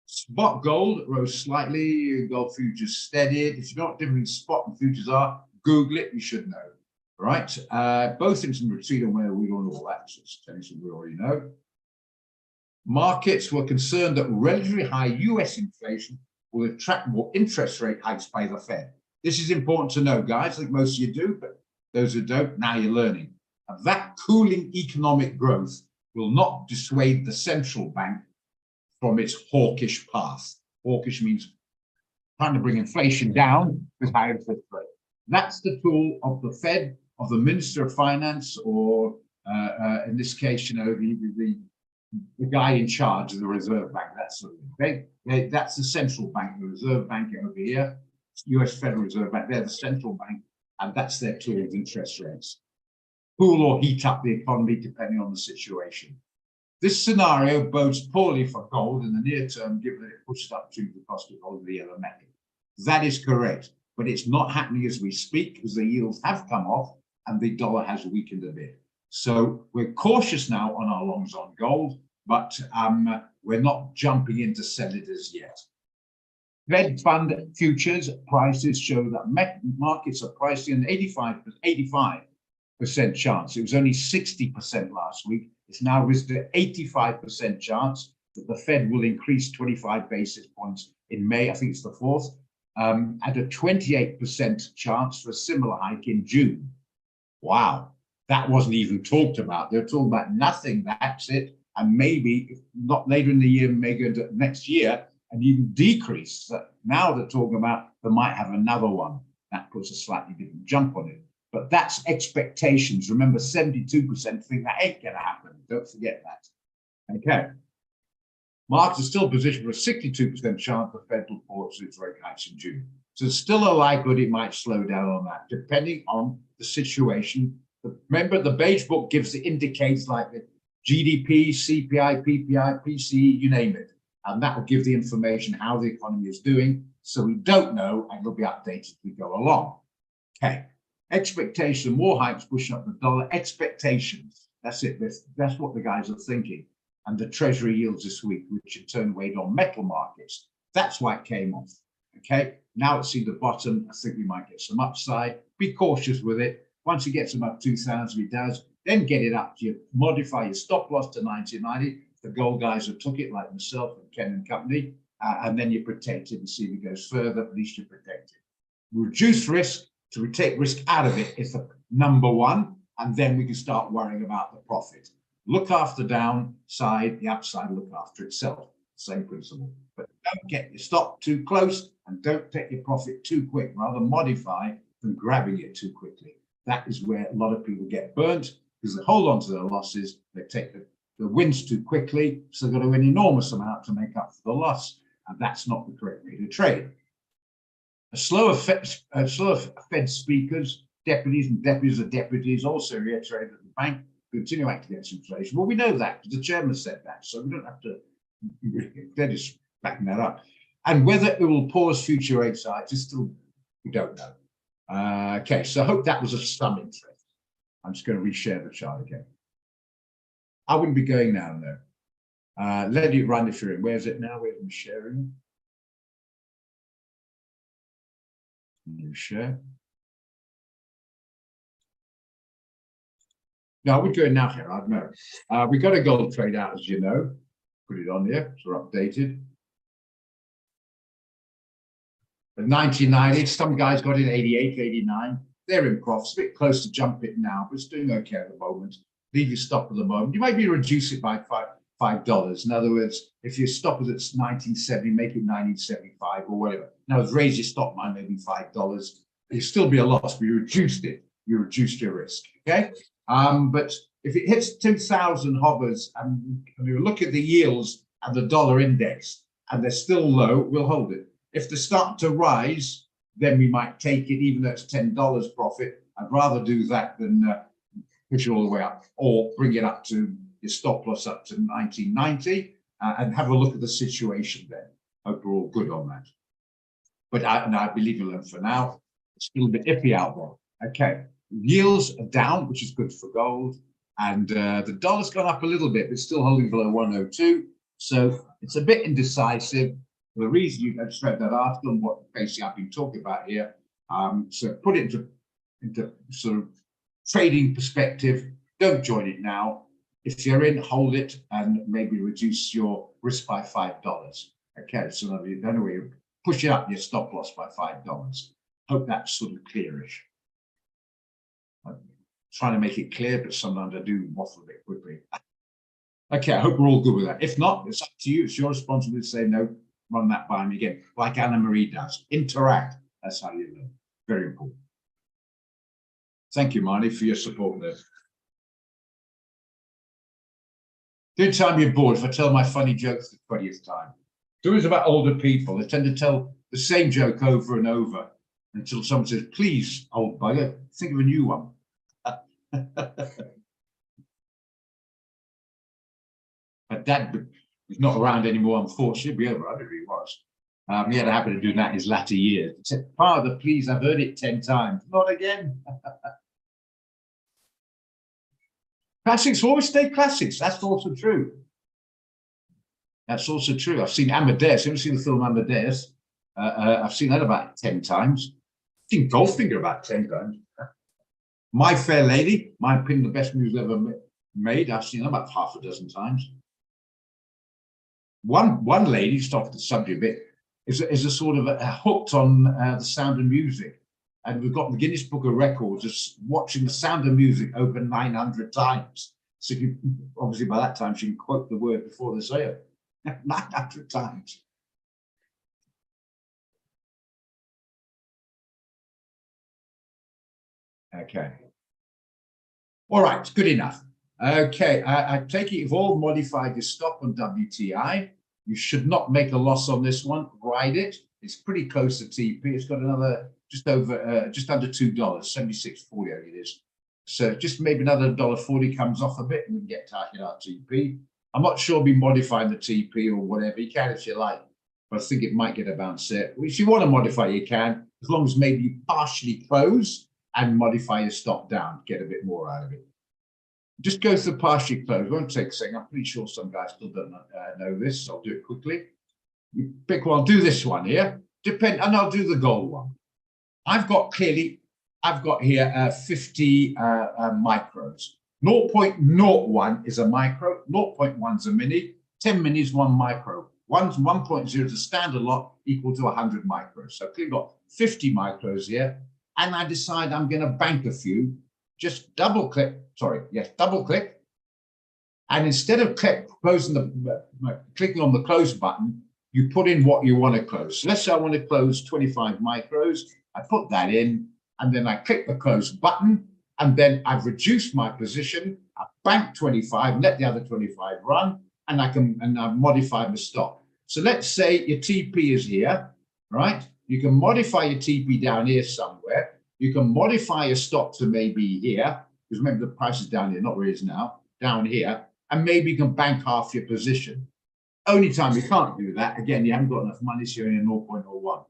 Spot gold rose slightly, gold futures steadied. If you know what different spot and futures are, Google it, you should know. Right, both in some retreat and where we don't all that, so it's something we already know. Markets were concerned that relatively high US inflation will attract more interest rate hikes by the Fed. This is important to know, guys. I think most of you do, but those who don't, now you're learning. And that cooling economic growth will not dissuade the central bank from its hawkish path. Hawkish means trying to bring inflation down with high interest rates. That's the tool of the Fed, of the Minister of Finance, or in this case, you know, the guy in charge of the Reserve Bank, that sort of thing. That's the central bank, the Reserve Bank over here, US Federal Reserve Bank, they're the central bank, and that's their tool of interest rates. Cool or heat up the economy depending on the situation. This scenario bodes poorly for gold in the near term, given that it pushes up to the cost of gold, the yellow metal. That is correct, but it's not happening as we speak because the yields have come off and the dollar has weakened a bit. So we're cautious now on our longs on gold, but we're not jumping in to sell it as yet. Fed fund futures prices show that markets are pricing an 85% chance. It was only 60% last week. It's now risen to 85% chance that the Fed will increase 25 basis points in May. I think it's the 4th. At a 28% chance for a similar hike in June. Wow. That wasn't even talked about. They're talking about nothing. That's it. And maybe if not later in the year, maybe next year, and even decrease. Now they're talking about they might have another one. That puts a slightly different jump on it. But that's expectations. Remember, 72% think that ain't going to happen. Don't forget that. Okay. Markets are still positioned for a 62% chance the Fed will pause its rate hikes in June. So there's still a likelihood it might slow down on that, depending on the situation. Remember, the beige book gives the indicators like the GDP, CPI, PPI, PCE, you name it. And that will give the information how the economy is doing. So we don't know, and it'll be updated as we go along. Okay. Expectation, more hikes pushing up the dollar. Expectations. That's it. That's what the guys are thinking. And the Treasury yields this week, which in turn weighed on metal markets. That's why it came off. Okay. Now it's seen the bottom. I think we might get some upside. Be cautious with it. Once it gets above 2,000, it does. Then get it up. You modify your stop loss to 1990. The gold guys have took it, like myself and Ken and company, and then you protect it and see if it goes further. At least you protect it. Reduce risk. To take risk out of it is the number one, and then we can start worrying about the profit. Look after the downside, the upside look after itself. Same principle. But don't get your stop too close and don't take your profit too quick. Rather modify than grabbing it too quickly. That is where a lot of people get burnt because they hold on to their losses. They take the wins too quickly, so they've got to win an enormous amount to make up for the loss. And that's not the correct way to trade. A slower Fed speakers, deputies and deputies of deputies also reiterated that the bank continue acting against inflation. Well, we know that because the chairman said that, so we don't have to. They're just backing that up. And whether it will pause future rate hikes is still, we don't know. Okay, so I hope that was of some interest. I'm just going to reshare the chart again. I wouldn't be going now, no. Let it run if you're in. Where's it now? Where's the sharing? New share. No, we're going now, Gerard. No. We got a gold trade out, as you know. Put it on here, so we're updated. But 1990, some guys got in 88, 89. They're in profits, a bit close to jump it now, but it's doing okay at the moment. Leave your stop at the moment. You might be reduce it by $5. In other words, if your stop is at 1970, make it 1975 or whatever. Now, raise your stop by maybe $5. It'll still be a loss, but you reduced it. You reduced your risk. Okay. But if it hits 2,000 hovers and you look at the yields and the dollar index and they're still low, we'll hold it. If they start to rise, then we might take it, even though it's $10 profit. I'd rather do that than push it all the way up or bring it up to your stop loss up to 1990 and have a look at the situation then. Hope we're all good on that. But I believe you'll learn for now. It's still a bit iffy out there. Okay, yields are down, which is good for gold. And the dollar's gone up a little bit, but still holding below 102. So it's a bit indecisive. For the reason you just read that article and what basically I've been talking about here. So put it into sort of trading perspective. Don't join it now. If you're in, hold it and maybe reduce your risk by $5. Okay, so anyway, push it up your stop loss by $5. Hope that's sort of clearish. I'm trying to make it clear, but sometimes I do waffle a bit quickly. Okay, I hope we're all good with that. If not, it's up to you. It's your responsibility to say no, run that by me again, like Anna Marie does. Interact. That's how you learn. Very important. Thank you, Marnie, for your support there. The only time you're bored, if I tell my funny jokes the 20th time. It's always about older people. They tend to tell the same joke over and over until someone says, please, old bugger, think of a new one. My dad is not around anymore, unfortunately. I don't know who he was. He had a habit of doing that in his latter years. He said, Father, please, I've heard it 10 times. Not again. Classics always stay classics. That's also true. That's also true. I've seen Amadeus. You've seen the film Amadeus? I've seen that about 10 times. I've seen Goldfinger about 10 times. My Fair Lady, my opinion, the best movie ever made. I've seen that about half a dozen times. One lady, just off the subject a bit, is a sort of hooked on The Sound of Music. And we've got the Guinness Book of Records just watching The Sound of Music open 900 times. So you, obviously by that time she can quote the word before they say it. 900 times. Okay. All right, good enough. Okay, I take it you've all modified your stop on WTI. You should not make a loss on this one. Ride it. It's pretty close to TP. It's got another just under $2, 76.40 it is. So just maybe another $1.40 comes off a bit and we can get target our TP. I'm not sure we'll be modifying the TP or whatever. You can if you like, but I think it might get a bounce there. If you want to modify, you can, as long as maybe you partially close and modify your stop down, get a bit more out of it. Just go through partially close. Won't take a second. I'm pretty sure some guys still don't know this, so I'll do it quickly. You pick one. I'll do this one here. And I'll do the gold one. I've got here 50 micros. 0.01 is a micro. 0.1 is a mini. 10 minis, 1 micro. 1.0 is a standard lot equal to 100 micros. So I've got 50 micros here, and I decide I'm going to bank a few. Just double click. Double click. And instead of clicking on the close button, you put in what you want to close. So let's say I want to close 25 micros. I put that in, and then I click the close button, and then I've reduced my position. I bank 25, let the other 25 run, and I've modified the stop. So let's say your TP is here, right? You can modify your TP down here somewhere. You can modify your stop to maybe here, because remember the price is down here, not where it is now, down here, and maybe you can bank half your position. Only time you can't do that, again, you haven't got enough money, so you're in a 0.01.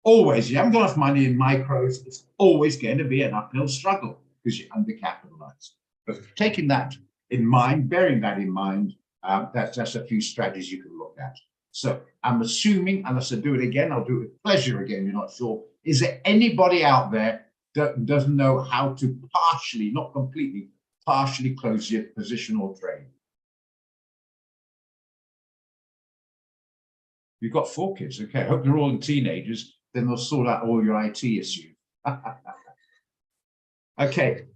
Always, you haven't got enough money in micros, it's always going to be an uphill struggle because you're undercapitalized. But taking that in mind, bearing that in mind, that's just a few strategies you can look at. So I'm assuming, unless I do it again, I'll do it with pleasure again, you're not sure. Is there anybody out there that doesn't know how to partially, not completely, partially close your position or trade? You've got 4 kids, okay. I hope they're all teenagers, then they'll sort out all your IT issues. Okay,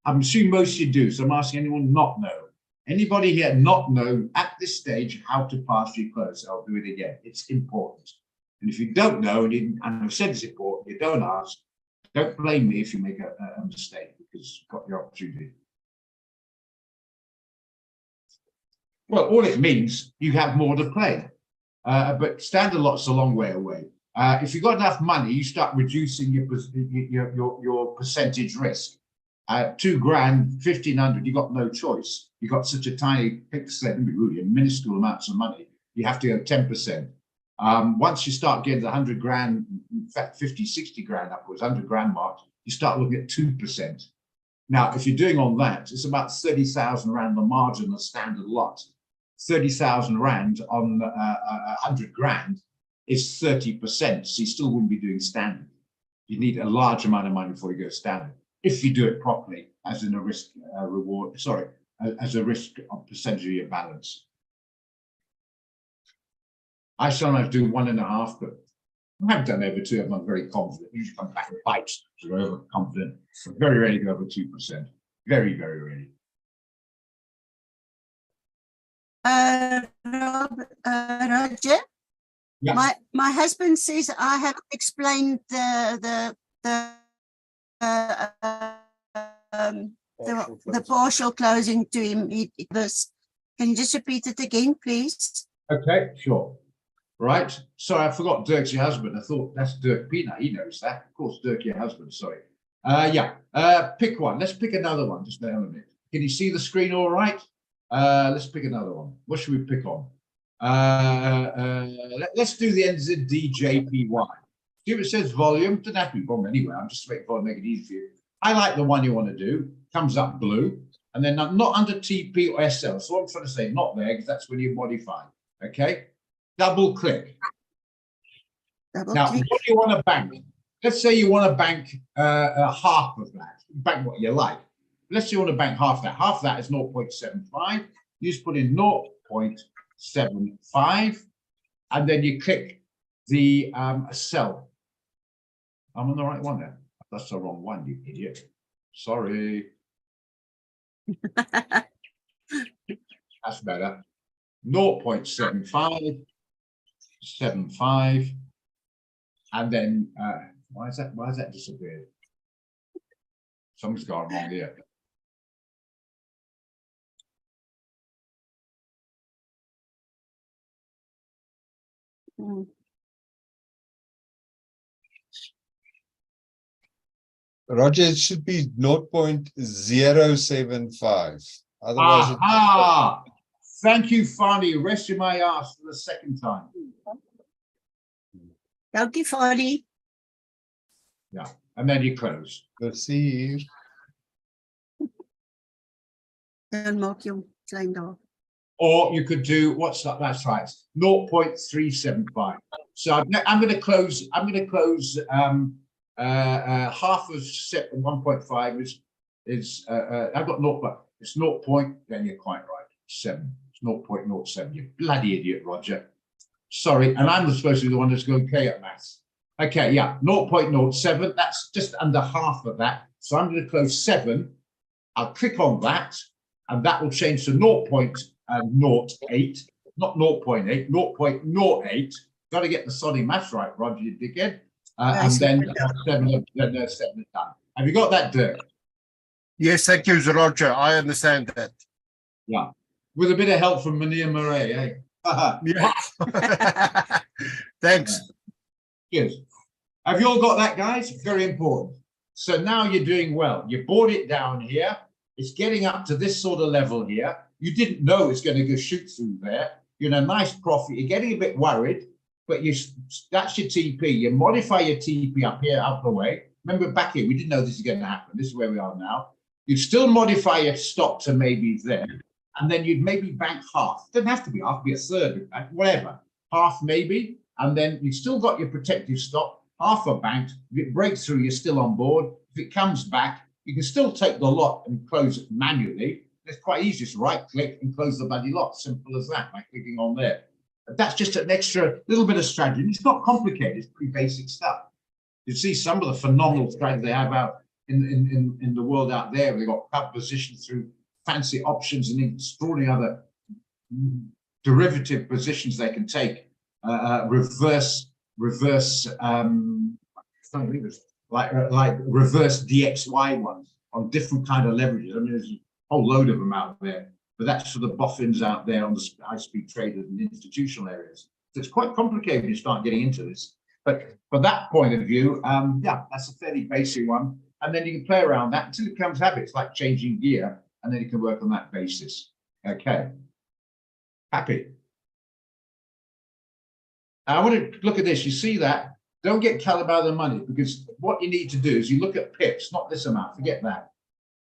I'm assuming most of you do, so I'm asking anyone not know. Anybody here not know at this stage how to partially close? I'll do it again. It's important. And if you don't know, and I've said it's important, you don't ask, don't blame me if you make a mistake, because you've got your opportunity. Well, all it means, you have more to play. But standard lot's a long way away. If you've got enough money, you start reducing your percentage risk. 2 grand, 1,500, you got no choice. You got such a tiny, really minuscule amounts of money. You have to go 10%. Once you start getting the 100 grand, in fact, 50, 60 grand upwards, 100 grand mark, you start looking at 2%. Now, if you're doing on that, it's about 30,000 rand the margin of standard lot. 30,000 rand on 100 grand is 30%. So you still wouldn't be doing standard. You need a large amount of money before you go standard, if you do it properly, as in a risk reward, sorry, as a risk of percentage of your balance. I sometimes do 1.5, but I haven't done over 2. I'm very confident. Usually come back and bites. So we're overconfident. But very rarely go over 2%. Very, very rarely. Roger, Yeah. my husband says I have explained the partial closing to him. Can you just repeat it again, please? Okay, sure. Right. Sorry, I forgot Dirk's your husband. I thought that's Dirk Peanut. He knows that. Of course, Dirk, your husband. Sorry. Pick one. Let's pick another one. Just a minute. Can you see the screen all right? Let's pick another one. What should we pick on? Let's do the NZDJPY. See if it says volume. Doesn't have to be volume anyway. I'm just waiting for it to make it easy for you. I like the one you want to do. Comes up blue. And then not under TP or SL. So I'm trying to say not there, because that's when you modify. Okay. Double click. Now, what do you want to bank? Let's say you want to bank half of that. Bank what you like. Let's say you want to bank half that. Half that is 0.75. You just put in 0.75, and then you click the sell. I'm on the right one there. I That's the wrong one, you idiot. Sorry. That's better. 0.75, 75. And then, why is that disappeared? Something's gone wrong here. Mm. Roger, it should be 0.075. Otherwise, it- Aha! Thank you, Fanny. Resting my ass for the second time. Dankie, Fanny. And then you close. let's see. Dan maak jou klein daar. Or you could do, what's that? That's right, 0.375. So I'm going to close, half of 1.5 is I've got 0, but it's 0. Then you're quite right, 7. It's 0.07. You bloody idiot, Roger. Sorry, and I'm supposed to be the one that's going okay at maths. Okay, yeah, 0.07. That's just under half of that. So I'm going to close 7. I'll click on that, and that will change to 0.08, not 0.8, 0.08. Got to get the sodding maths right, Roger, you dickhead. And then 7 is done. Have you got that, Dirk? Yes, thank you, Roger. I understand that. Yeah. With a bit of help from Mania Murray, eh? Yeah. Thanks. Good. Have you all got that, guys? Very important. So now you're doing well. You brought it down here. It's getting up to this sort of level here. You didn't know it's going to go shoot through there. You're in a nice profit. You're getting a bit worried, but that's your TP. You modify your TP up here, out the way. Remember back here, we didn't know this is going to happen. This is where we are now. You'd still modify your stop to maybe there, and then you'd maybe bank half. Doesn't have to be half, be a third, whatever. Half maybe, and then you've still got your protective stop, half a banked. If it breaks through, you're still on board. If it comes back, you can still take the lot and close it manually. It's quite easy, just right click and close the bloody lot. Simple as that, by clicking on there. But that's just an extra little bit of strategy. It's not complicated, it's pretty basic stuff. You see some of the phenomenal strategy they have out in the world out there. They've got cover positions through fancy options and extraordinary other derivative positions they can take. Reverse like reverse DXY ones on different kind of leverages. I mean, there's a whole load of them out there, but that's for the boffins out there on the high-speed traders and institutional areas. So it's quite complicated when you start getting into this. But from that point of view, yeah, that's a fairly basic one. And then you can play around that until it becomes habit. It's like changing gear, and then you can work on that basis. Okay. Happy. I want to look at this. You see that? Don't get carried about the money, because what you need to do is you look at pips, not this amount. Forget that.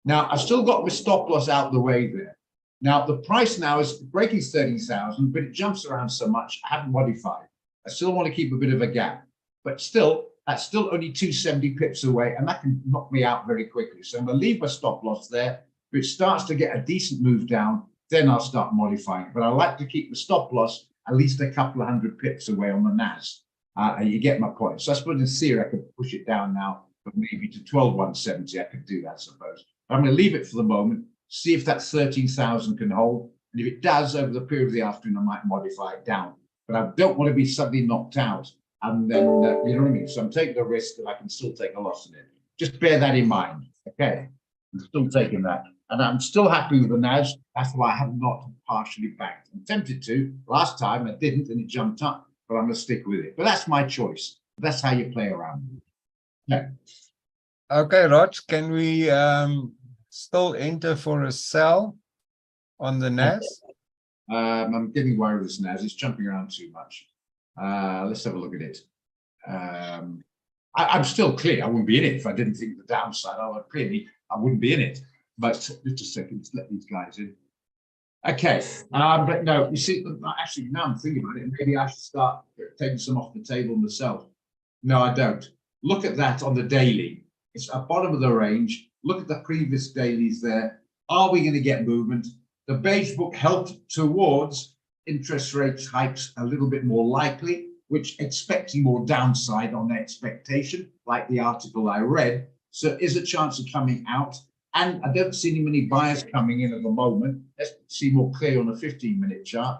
Now, I've still got my stop loss out the way there. Now, the price now is breaking 30,000, but it jumps around so much, I haven't modified. I still want to keep a bit of a gap, but still, that's still only 270 pips away, and that can knock me out very quickly. So I'm going to leave my stop loss there. If it starts to get a decent move down, then I'll start modifying. But I like to keep the stop loss at least a couple of hundred pips away on the NAS. You get my point. So I suppose in theory, I could push it down now, but maybe to 12,170, I could do that, I suppose. But I'm going to leave it for the moment, see if that 13,000 can hold. And if it does, over the period of the afternoon, I might modify it down. But I don't want to be suddenly knocked out. And then, you know what I mean? So I'm taking the risk that I can still take a loss in it. Just bear that in mind. Okay. I'm still taking that. And I'm still happy with the NAS. That's why I have not partially banked. I'm tempted to. Last time I didn't, and it jumped up. But I'm going to stick with it. But that's my choice. That's how you play around. Yeah. Okay, Rog, can we still enter for a sell on the NAS? I'm getting worried with this NAS. It's jumping around too much. Let's have a look at it. I'm still clear. I wouldn't be in it if I didn't think the downside. I wouldn't be in it. But just a second, let's let these guys in. Okay, but no, you see, actually, now I'm thinking about it, maybe I should start taking some off the table myself. No, I don't. Look at that on the daily. It's at the bottom of the range. Look at the previous dailies there. Are we going to get movement? The beige book helped towards interest rate hikes a little bit more likely. which expecting more downside on the expectation, like the article I read. So is a chance of coming out. And I don't see many buyers coming in at the moment. Let's see more clear on a 15-minute chart.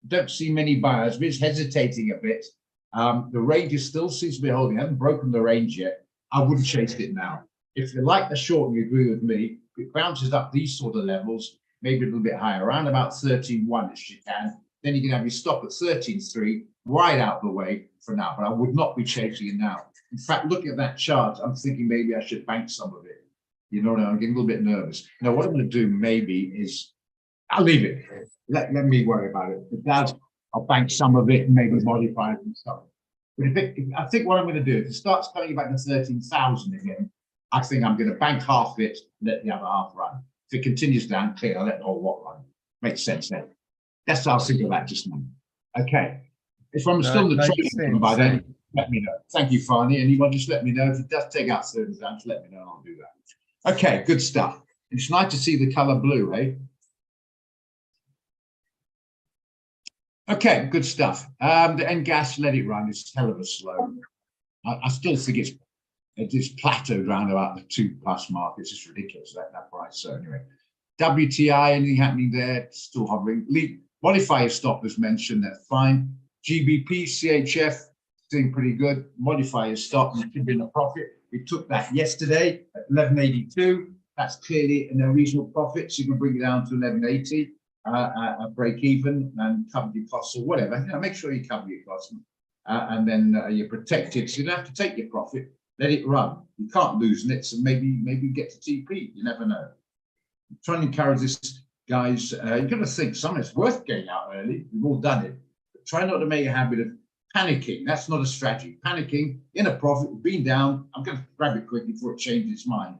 Don't see many buyers, but it's hesitating a bit. The range still seems to be holding. I haven't broken the range yet. I wouldn't chase it now. If you like the short and you agree with me, if it bounces up these sort of levels, maybe a little bit higher, around about 13.1 if you can, then you can have your stop at 13.3, right out the way for now. But I would not be chasing it now. In fact, looking at that chart, I'm thinking maybe I should bank some of it. You know, I'm getting a little bit nervous. Now, what I'm going to do maybe is, I'll leave it. Let me worry about it. If it does, I'll bank some of it and maybe modify it and stuff. But I think what I'm going to do, if it starts coming back to 13,000 again, I think I'm going to bank half of it and let the other half run. If it continues down, clear, I'll let the whole lot run. Makes sense then. That's how I'll think of that just now. Okay. If I'm still in the makes trading by sense. then, let me know. Thank you, Farney. Anyone, just let me know. If it does take out certain down, let me know and I'll do that. Okay, good stuff. It's nice to see the color blue, eh? Okay, good stuff. The end gas, let it run. It's hell of a slow. I still think it's plateaued around about the 2+ mark. It's just ridiculous that price. So anyway, WTI, anything happening there? Still hovering. Modifier stop was mentioned. That's fine. GBP, CHF, doing pretty good. Modifier stop, and it should be in a profit. We took that yesterday at 11.82. That's clearly in a reasonable profit. So you can bring it down to 11.80. A break even and cover your costs or whatever. You know, make sure you cover your costs, and then you're protected. So you don't have to take your profit. Let it run. You can't lose in it. So maybe get to TP. You never know. I'm trying to encourage this, guys. You've got to think sometimes it's worth getting out early. We've all done it. But try not to make a habit of panicking. That's not a strategy. Panicking in a profit, being down. I'm going to grab it quickly before it changes its mind.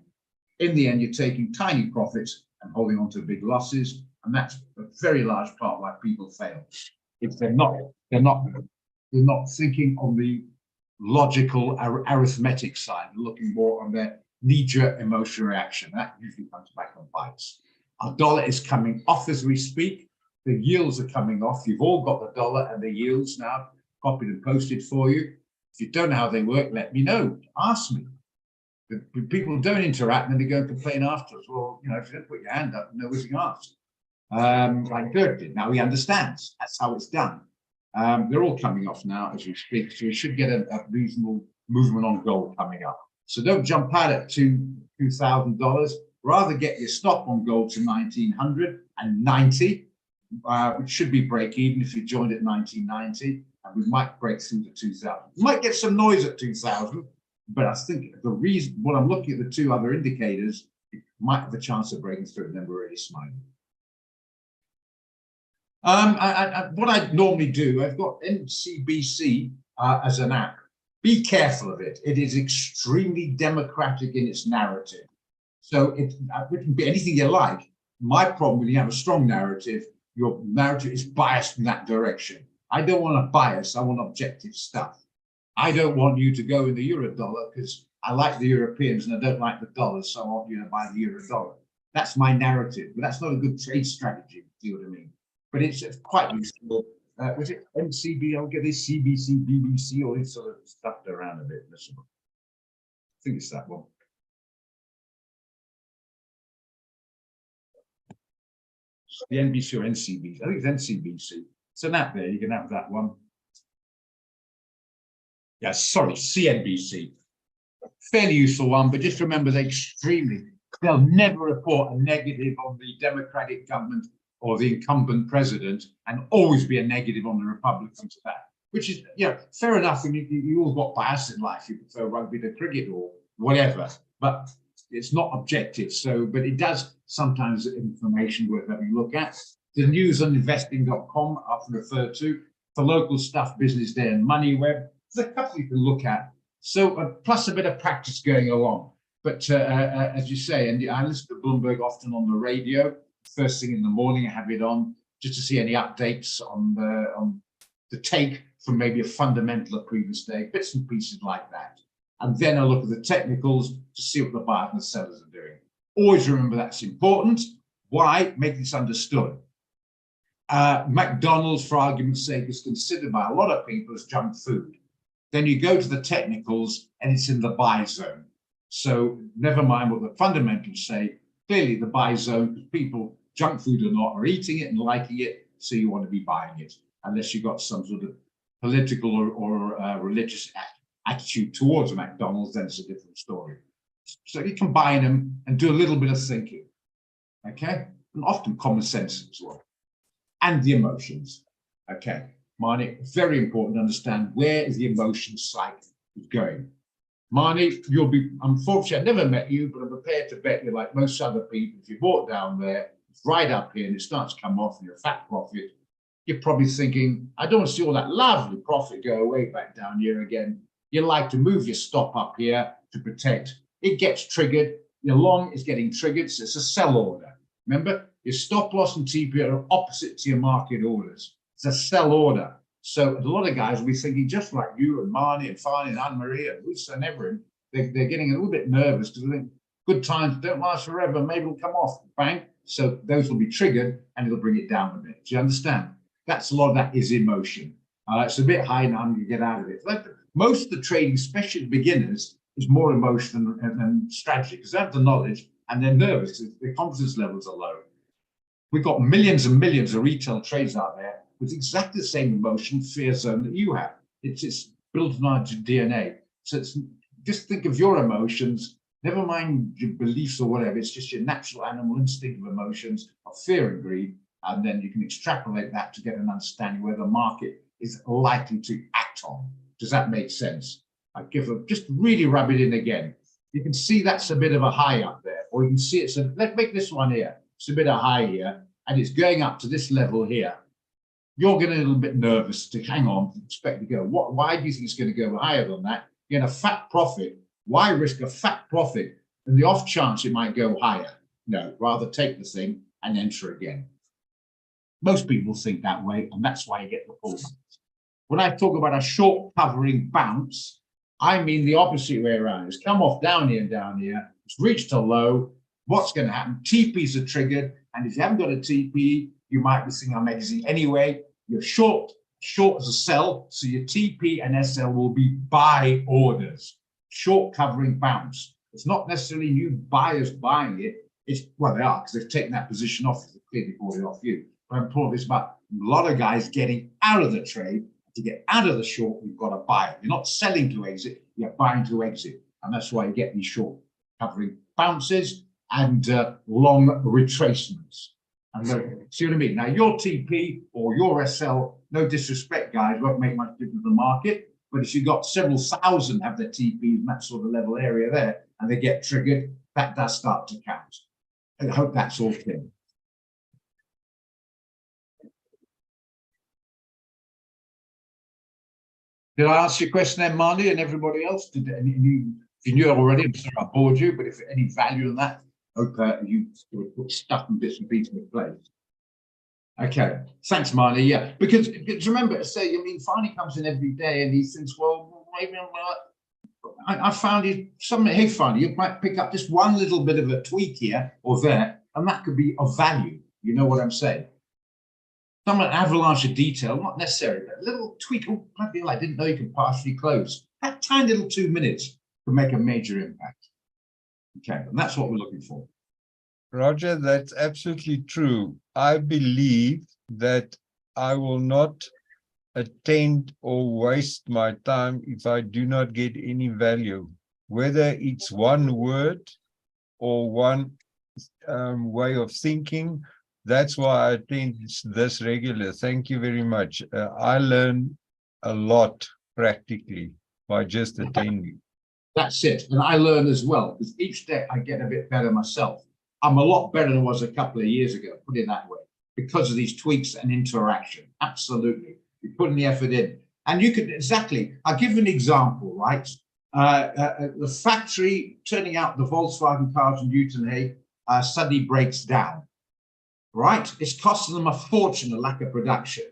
In the end, you're taking tiny profits and holding on to big losses. And that's a very large part why people fail. If they're not thinking on the logical arithmetic side, looking more on their knee-jerk emotional reaction. That usually comes back on bites. Our dollar is coming off as we speak. The yields are coming off. You've all got the dollar and the yields now copied and posted for you. If you don't know how they work, let me know. Ask me. But people don't interact and then they go and complain afterwards. Well, you know, if you don't put your hand up, nobody's going to ask. Like Dirk did. Now he understands. That's how it's done. They're all coming off now as we speak. So we should get a reasonable movement on gold coming up. So don't jump out at $2,000. Rather get your stop on gold to 1990, which should be break even if you joined at 1990, and we might break through to 2000. We might get some noise at 2000, but I think the reason, when I'm looking at the two other indicators, it might have a chance of breaking through, and then we're really smiling. What I normally do, I've got NCBC as an app. Be careful of it. It is extremely democratic in its narrative. So it can be anything you like. My problem when you have a strong narrative, your narrative is biased in that direction. I don't want a bias. I want objective stuff. I don't want you to go in the euro dollar because I like the Europeans and I don't like the dollars, so I want you to buy the euro dollar. That's my narrative, but that's not a good trade strategy. Do you know what I mean? But it's quite useful. Was it MCB? I'll get this CBC, BBC, all this sort of stuff around a bit. I think it's that one. The NBC or NCB. I think it's NCBC. So that there, you can have that one. Yeah, sorry, CNBC. Fairly useful one, but just remember they'll never report a negative on the Democratic government or the incumbent president, and always be a negative on the Republicans of that, which is, yeah, fair enough. I mean, you all got bias in life. You prefer rugby to cricket or whatever, but it's not objective. So, but it does sometimes information worth having a look at. The news on investing.com I often refer to, the local stuff, Business Day and MoneyWeb. There's a couple you can look at. So, plus a bit of practice going along. But as you say, and I listen to Bloomberg often on the radio. First thing in the morning, I have it on just to see any updates on the take from maybe a fundamental or previous day, bits and pieces like that. And then I look at the technicals to see what the buyers and the sellers are doing. Always remember that's important. Why? Make this understood. McDonald's, for argument's sake, is considered by a lot of people as junk food. Then you go to the technicals and it's in the buy zone. So never mind what the fundamentals say, clearly the buy zone, people, junk food or not, are eating it and liking it, so you want to be buying it, unless you've got some sort of political or religious attitude towards McDonald's, then it's a different story. So you combine them and do a little bit of thinking, okay? And often common sense as well. And the emotions, okay? Marnie, very important to understand where is the emotion cycle is going. Marnie, you'll be, unfortunately, I've never met you, but I'm prepared to bet you, like most other people, if you bought down there, it's right up here and it starts to come off and you're a fat profit, you're probably thinking, I don't want to see all that lovely profit go away back down here again. You like to move your stop up here to protect. It gets triggered. Your long is getting triggered, so it's a sell order. Remember, your stop loss and TP are opposite to your market orders. It's a sell order. So a lot of guys will be thinking, just like you and Marnie and Farney and Anne-Marie and Lisa and everyone, they're getting a little bit nervous because they think good times don't last forever, maybe it'll come off, bang. So those will be triggered and it'll bring it down a bit. Do you understand? That's a lot of that is emotion. It's a bit high now and you get out of it. Like most of the trading, especially the beginners, is more emotion than strategy because they have the knowledge and they're nervous. Their confidence levels are low. We've got millions and millions of retail trades out there with exactly the same emotion, fear zone that you have. It's built in our DNA. So it's, just think of your emotions, never mind your beliefs or whatever, it's just your natural animal instinctive emotions of fear and greed. And then you can extrapolate that to get an understanding where the market is likely to act on. Does that make sense? I just really rub it in again. You can see that's a bit of a high up there, or you can see it's a, let's make this one here. It's a bit of high here, and it's going up to this level here. You're getting a little bit nervous to hang on, expect to go. Why do you think it's going to go higher than that? You're in a fat profit. Why risk a fat profit in the off chance it might go higher? No, rather take the thing and enter again. Most people think that way, and that's why you get the pullback. When I talk about a short covering bounce, I mean the opposite way around. It's come off down here, it's reached a low. What's going to happen? TPs are triggered, and if you haven't got a TP, you might be seeing our exiting anyway. You're short as a sell, so your TP and SL will be buy orders. Short covering bounce. It's not necessarily you buyers buying it. It's, well, they are because they've taken that position off. They've clearly bought it off you. But I'm talking this about a lot of guys getting out of the trade. To get out of the short, you've got to buy it. You're not selling to exit, you're buying to exit. And that's why you get these short covering bounces and long retracements. And see what I mean? Now, your TP or your SL, no disrespect, guys, won't make much difference to the market. But if you've got several thousand have their TPs in that sort of level area there, and they get triggered, that does start to count. I hope that's all clear. Did I answer your question then, Marnie, and everybody else? Did any, if you knew it already, I'm sorry I bored you, but if any value in that, hope you put stuff and bits and pieces in place. Okay, thanks, Marnie. Yeah, because remember, say, I mean, Farney comes in every day and he thinks, well, maybe I found you something. Hey, Farney, you might pick up just one little bit of a tweak here or there, and that could be of value. You know what I'm saying? Some avalanche of detail, not necessary, but a little tweak. Oh, bloody hell, I didn't know you could partially close. That tiny little 2 minutes can make a major impact. Okay, and that's what we're looking for. Roger, that's absolutely true. I believe that I will not attend or waste my time if I do not get any value, whether it's one word or one way of thinking. That's why I attend this regular. Thank you very much. I learn a lot practically by just attending. That's it. And I learn as well, because each day I get a bit better myself. I'm a lot better than I was a couple of years ago, put it that way, because of these tweaks and interaction. Absolutely. You're putting the effort in. And you could, exactly, I'll give you an example, right? The factory turning out the Volkswagen cars in Newton suddenly breaks down, right? It's costing them a fortune, a lack of production.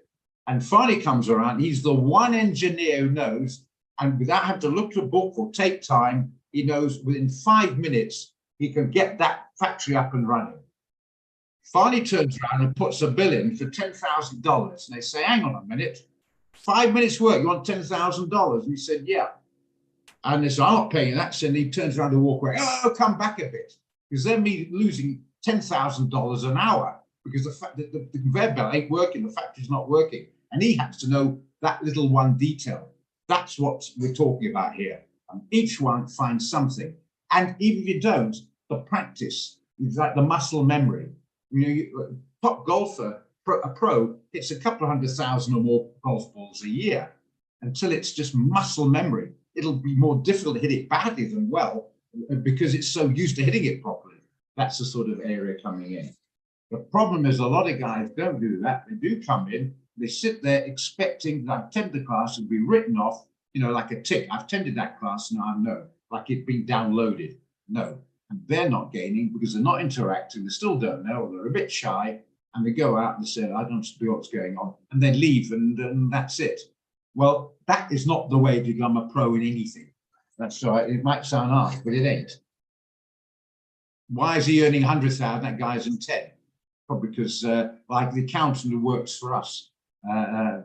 And finally comes around, he's the one engineer who knows, and without having to look to a book or take time, he knows within 5 minutes, he can get that factory up and running. Farney turns around and puts a bill in for $10,000. And they say, hang on a minute, 5 minutes work, you want $10,000? And he said, yeah. And they said, I'm not paying that. So he turns around and walk away. Oh, come back a bit. Because they're me losing $10,000 an hour because the fact that the conveyor belt ain't working, the factory's not working. And he has to know that little one detail. That's what we're talking about here. And each one finds something. And even if you don't, the practice is like the muscle memory. Top golfer, a pro, hits a couple of 100,000 or more golf balls a year until it's just muscle memory. It'll be more difficult to hit it badly than well because it's so used to hitting it properly. That's the sort of area coming in. The problem is a lot of guys don't do that. They do come in, they sit there expecting that I've attended the class and be written off, like a tick. I've attended that class, now I know, like it's been downloaded. No, and they're not gaining because they're not interacting. They still don't know, or they're a bit shy, and they go out and say, I don't know what's going on, and then leave, and that's it. Well, that is not the way to become a pro in anything. That's right. It might sound harsh, but it ain't. Why is he earning 100,000? That guy's in 10. Probably because, like the accountant who works for us,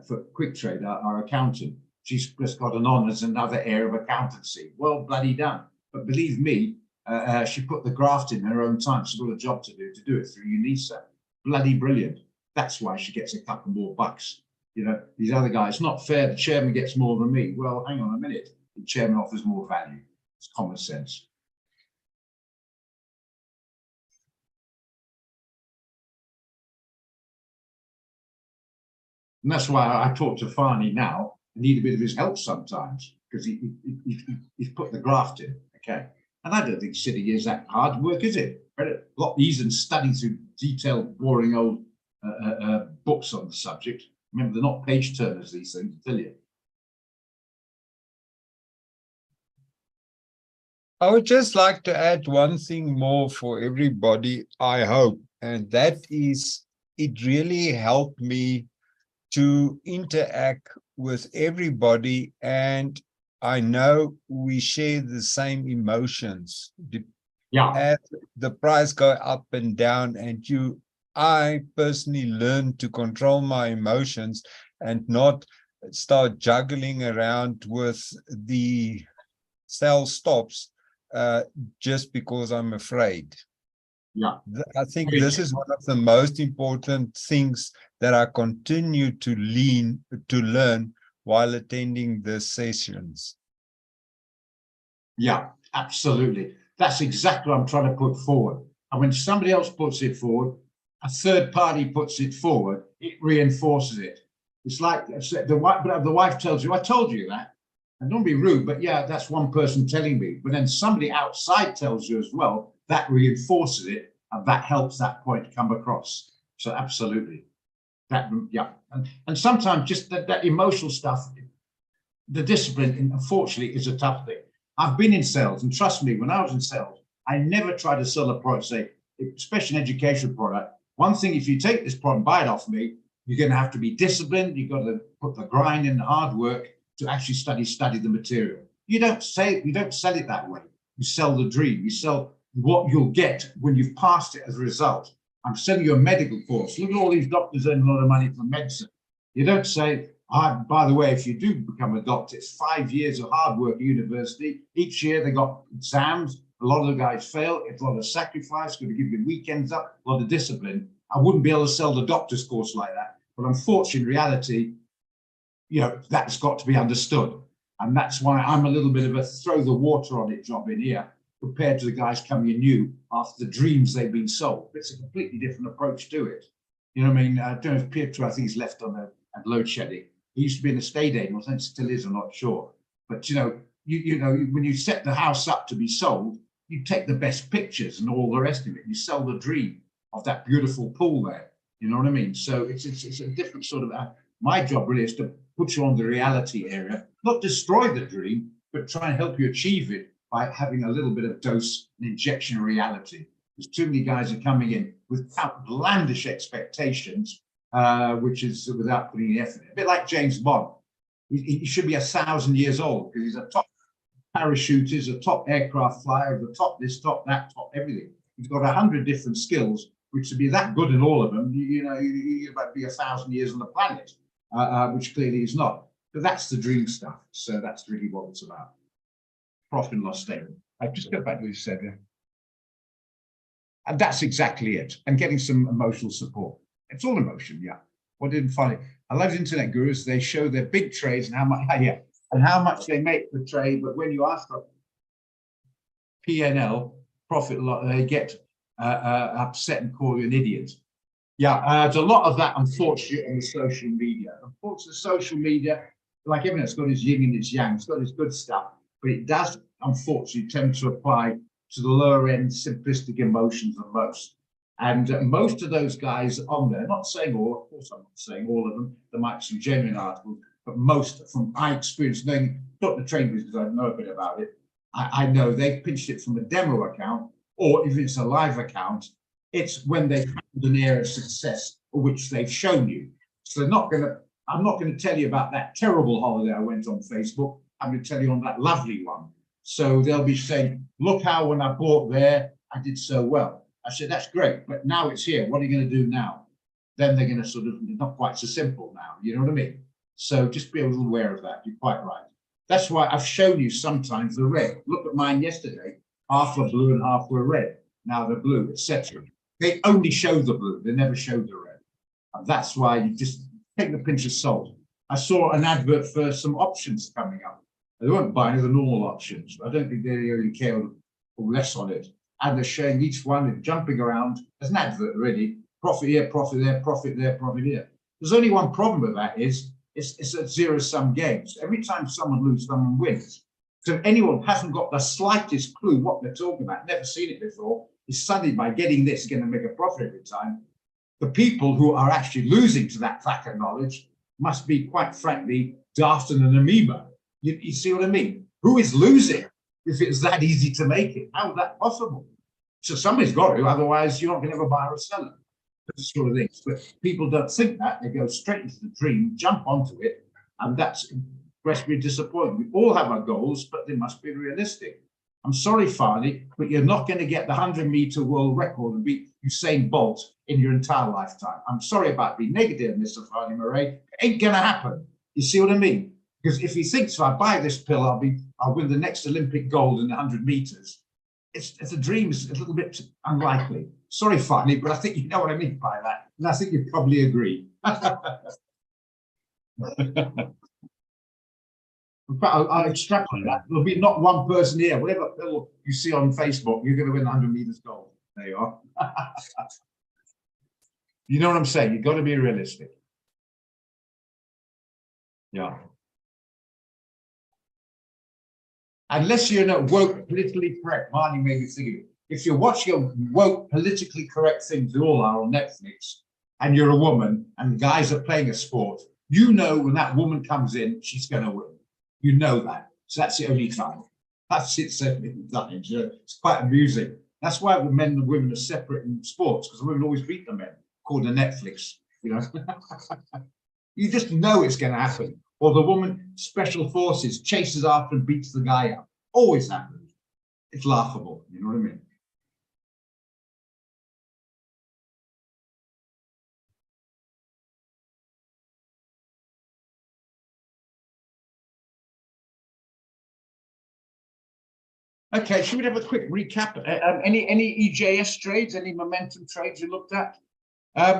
for Quick Trade, our accountant, she's just got an honours in another area of accountancy. Well, bloody done. But believe me, she put the graft in her own time. She's got a job to do it through UNISA. Bloody brilliant. That's why she gets a couple more bucks. These other guys, not fair. The chairman gets more than me. Well, hang on a minute. The chairman offers more value. It's common sense. And that's why I talk to Farney now. I need a bit of his help sometimes because he's put the graft in. Okay. And I don't think sitting is that hard work, is it? A lot easier than studying through detailed, boring old books on the subject. Remember, they're not page turners, these things, I tell you. I would just like to add one thing more for everybody, I hope, and that is it really helped me to interact with everybody, and I know we share the same emotions. Yeah. As the price go up and down, and I personally learned to control my emotions and not start juggling around with the sell stops just because I'm afraid. Yeah. I think this is one of the most important things that I continue to learn while attending the sessions. Yeah, absolutely. That's exactly what I'm trying to put forward. And when somebody else puts it forward, a third party puts it forward, it reinforces it. It's like the wife tells you, I told you that. And don't be rude, but yeah, that's one person telling me. But then somebody outside tells you as well, that reinforces it, and that helps that point come across. So absolutely. And sometimes just that emotional stuff, the discipline, unfortunately, is a tough thing. I've been in sales, and trust me, when I was in sales, I never tried to sell a product, say, especially an education product. One thing, if you take this product and buy it off me, you're going to have to be disciplined. You've got to put the grind in, the hard work to actually study the material. You don't sell it that way. You sell the dream. You sell what you'll get when you've passed it as a result. I'm selling you a medical course. Look at all these doctors earning a lot of money for medicine. You don't say, by the way, if you do become a doctor, it's 5 years of hard work at university. Each year they got exams. A lot of the guys fail. It's a lot of sacrifice, going to give you weekends up, a lot of discipline. I wouldn't be able to sell the doctor's course like that. But unfortunately, in reality, that's got to be understood. And that's why I'm a little bit of a throw the water on it job in here, compared to the guys coming in new after the dreams they've been sold. It's a completely different approach to it. You know what I mean? I don't know if Pietro, I think he's left on at load shedding. He used to be an estate agent, I think still is, I'm not sure. But when you set the house up to be sold, you take the best pictures and all the rest of it. You sell the dream of that beautiful pool there. You know what I mean? So it's a different sort of. My job really is to put you on the reality area, not destroy the dream, but try and help you achieve it by having a little bit of dose, an injection of reality. Because too many guys are coming in with outlandish expectations, which is without putting any effort in. A bit like James Bond. He should be 1,000 years old because he's a top parachutist, a top aircraft flyer, the top this, top that, top everything. He's got 100 different skills, which to be that good in all of them, you're about to be 1,000 years on the planet, which clearly is not. But that's the dream stuff. So that's really what it's about. Profit and loss statement. I just go back to what you said there. And that's exactly it. And getting some emotional support. It's all emotion, yeah. What didn't find it? I love internet gurus. They show their big trades and how much, yeah, and how much they make the trade. But when you ask for PNL, profit loss, they get upset and call you an idiot. Yeah, there's a lot of that, unfortunately, in the social media. Unfortunately, social media, like everything, it's got its yin and its yang. It's got its good stuff, but it does, unfortunately, tend to apply to the lower end simplistic emotions the most. And most of those guys on there, not saying all, of course I'm not saying all of them, there might be some genuine articles, but most from my experience, knowing Dr. Chambers, because I know a bit about it, I know they've pinched it from a demo account, or if it's a live account, it's when they've had an area of success which they've shown you. So they're not gonna, I'm not going to tell you about that terrible holiday I went on Facebook. I'm going to tell you on that lovely one. So they'll be saying, look how when I bought there, I did so well. I said, that's great, but now it's here. What are you going to do now? Then they're going to sort of, not quite so simple now. You know what I mean? So just be a little aware of that. You're quite right. That's why I've shown you sometimes the red. Look at mine yesterday. Half were blue and half were red. Now they're blue, etc. They only show the blue. They never show the red. And that's why you just take the pinch of salt. I saw an advert for some options coming up. They weren't buying the normal options. I don't think they really care or less on it. And they're showing each one and jumping around. There's an advert already. Profit here, profit there, profit there, profit here. There's only one problem with that is it's a zero-sum game. So every time someone loses, someone wins. So if anyone hasn't got the slightest clue what they're talking about, never seen it before, is suddenly by getting this going to make a profit every time. The people who are actually losing to that lack of knowledge must be, quite frankly, daft and an amoeba. You see what I mean? Who is losing if it's that easy to make it? How is that possible? So somebody's got to, otherwise you're not going to ever buy or sell it. Those sort of things. But people don't think that. They go straight into the dream, jump onto it, and that's expressly disappointing. We all have our goals, but they must be realistic. I'm sorry, Farley, but you're not going to get the 100-meter world record and beat Usain Bolt in your entire lifetime. I'm sorry about being negative, Mr. Farley Murray. It ain't going to happen. You see what I mean? Because if he thinks if I buy this pill, I'll win the next Olympic gold in 100 meters. It's a dream. It's a little bit unlikely. Sorry, Farley, but I think you know what I mean by that, and I think you probably agree. I'll extrapolate that. There'll be not one person here. Whatever pill you see on Facebook, you're going to win 100 meters gold. There you are. You know what I'm saying? You've got to be realistic. Yeah. Unless you're not woke, politically correct. Marnie made me think of it. If you're watching woke, politically correct things, they all are on Netflix, and you're a woman and guys are playing a sport, you know when that woman comes in, she's going to win. You know that. So that's the only time. That's it. It's quite amusing. That's why the men and women are separate in sports, because the women always beat the men, called the Netflix. You know, you just know it's going to happen. Or the woman, special forces, chases after and beats the guy up. Always happens. It's laughable. You know what I mean? Okay, should we have a quick recap? Any EJS trades, any momentum trades you looked at?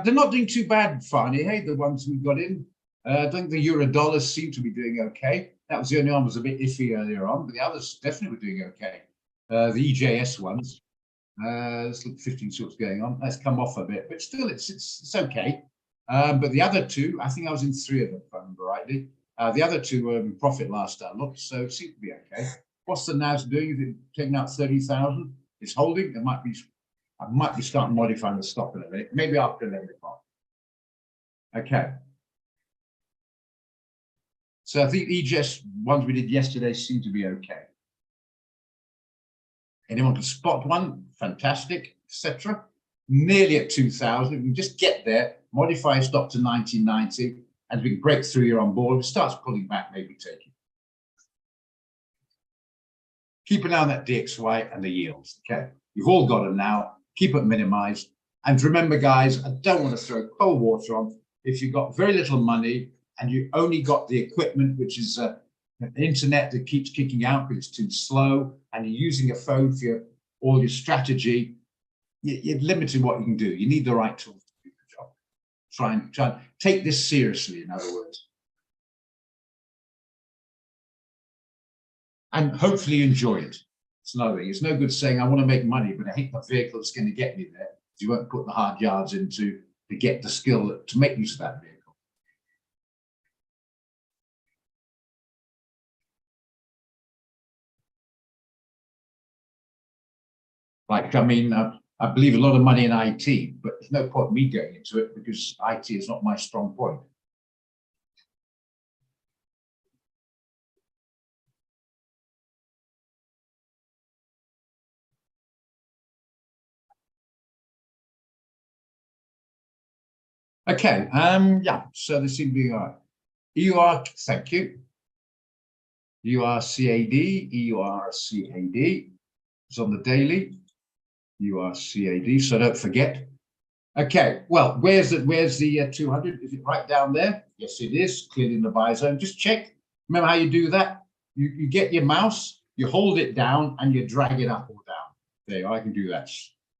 They're not doing too bad, Farney, hey, the ones we've got in. I think the euro dollars seem to be doing okay. That was the only one was a bit iffy earlier on, but the others definitely were doing okay. The EJS ones, let's look 15, see what's going on. That's come off a bit, but still it's okay. But the other two, I think I was in 3 of them, if I remember rightly. The other two were in profit last I looked, so it seemed to be okay. What's the NAS doing? Is it taking out 30,000? It's holding. I might be starting modifying the stop in a minute, maybe after 11 o'clock. Okay. So I think EJS ones we did yesterday seem to be okay. Anyone can spot one? Fantastic, etc. Nearly at 2,000. We can just get there, modify stop to 1990, and if we can break through, you're on board. If it starts pulling back, maybe take it. Keep an eye on that DXY and the yields. Okay, you've all got them now. Keep it minimized. And remember, guys, I don't want to throw cold water on. If you've got very little money and you only got the equipment, which is an internet that keeps kicking out because it's too slow, and you're using a phone for all your strategy, you're limited what you can do. You need the right tools to do the job. Try and take this seriously, in other words. And hopefully enjoy it. It's another thing. It's no good saying, I want to make money, but I hate the vehicle that's going to get me there. You won't put the hard yards into to get the skill to make use of that vehicle. Like, I mean, I believe a lot of money in IT, but there's no point me going into it because IT is not my strong point. Okay, yeah, so this seems to be all right. EUR, thank you. EURCAD, EURCAD. It's on the daily. EURCAD, so don't forget. Okay, well, where's the 200? Is it right down there? Yes, it is, clearly in the buy zone. Just check. Remember how you do that? You get your mouse, you hold it down, and you drag it up or down. There you are, I can do that.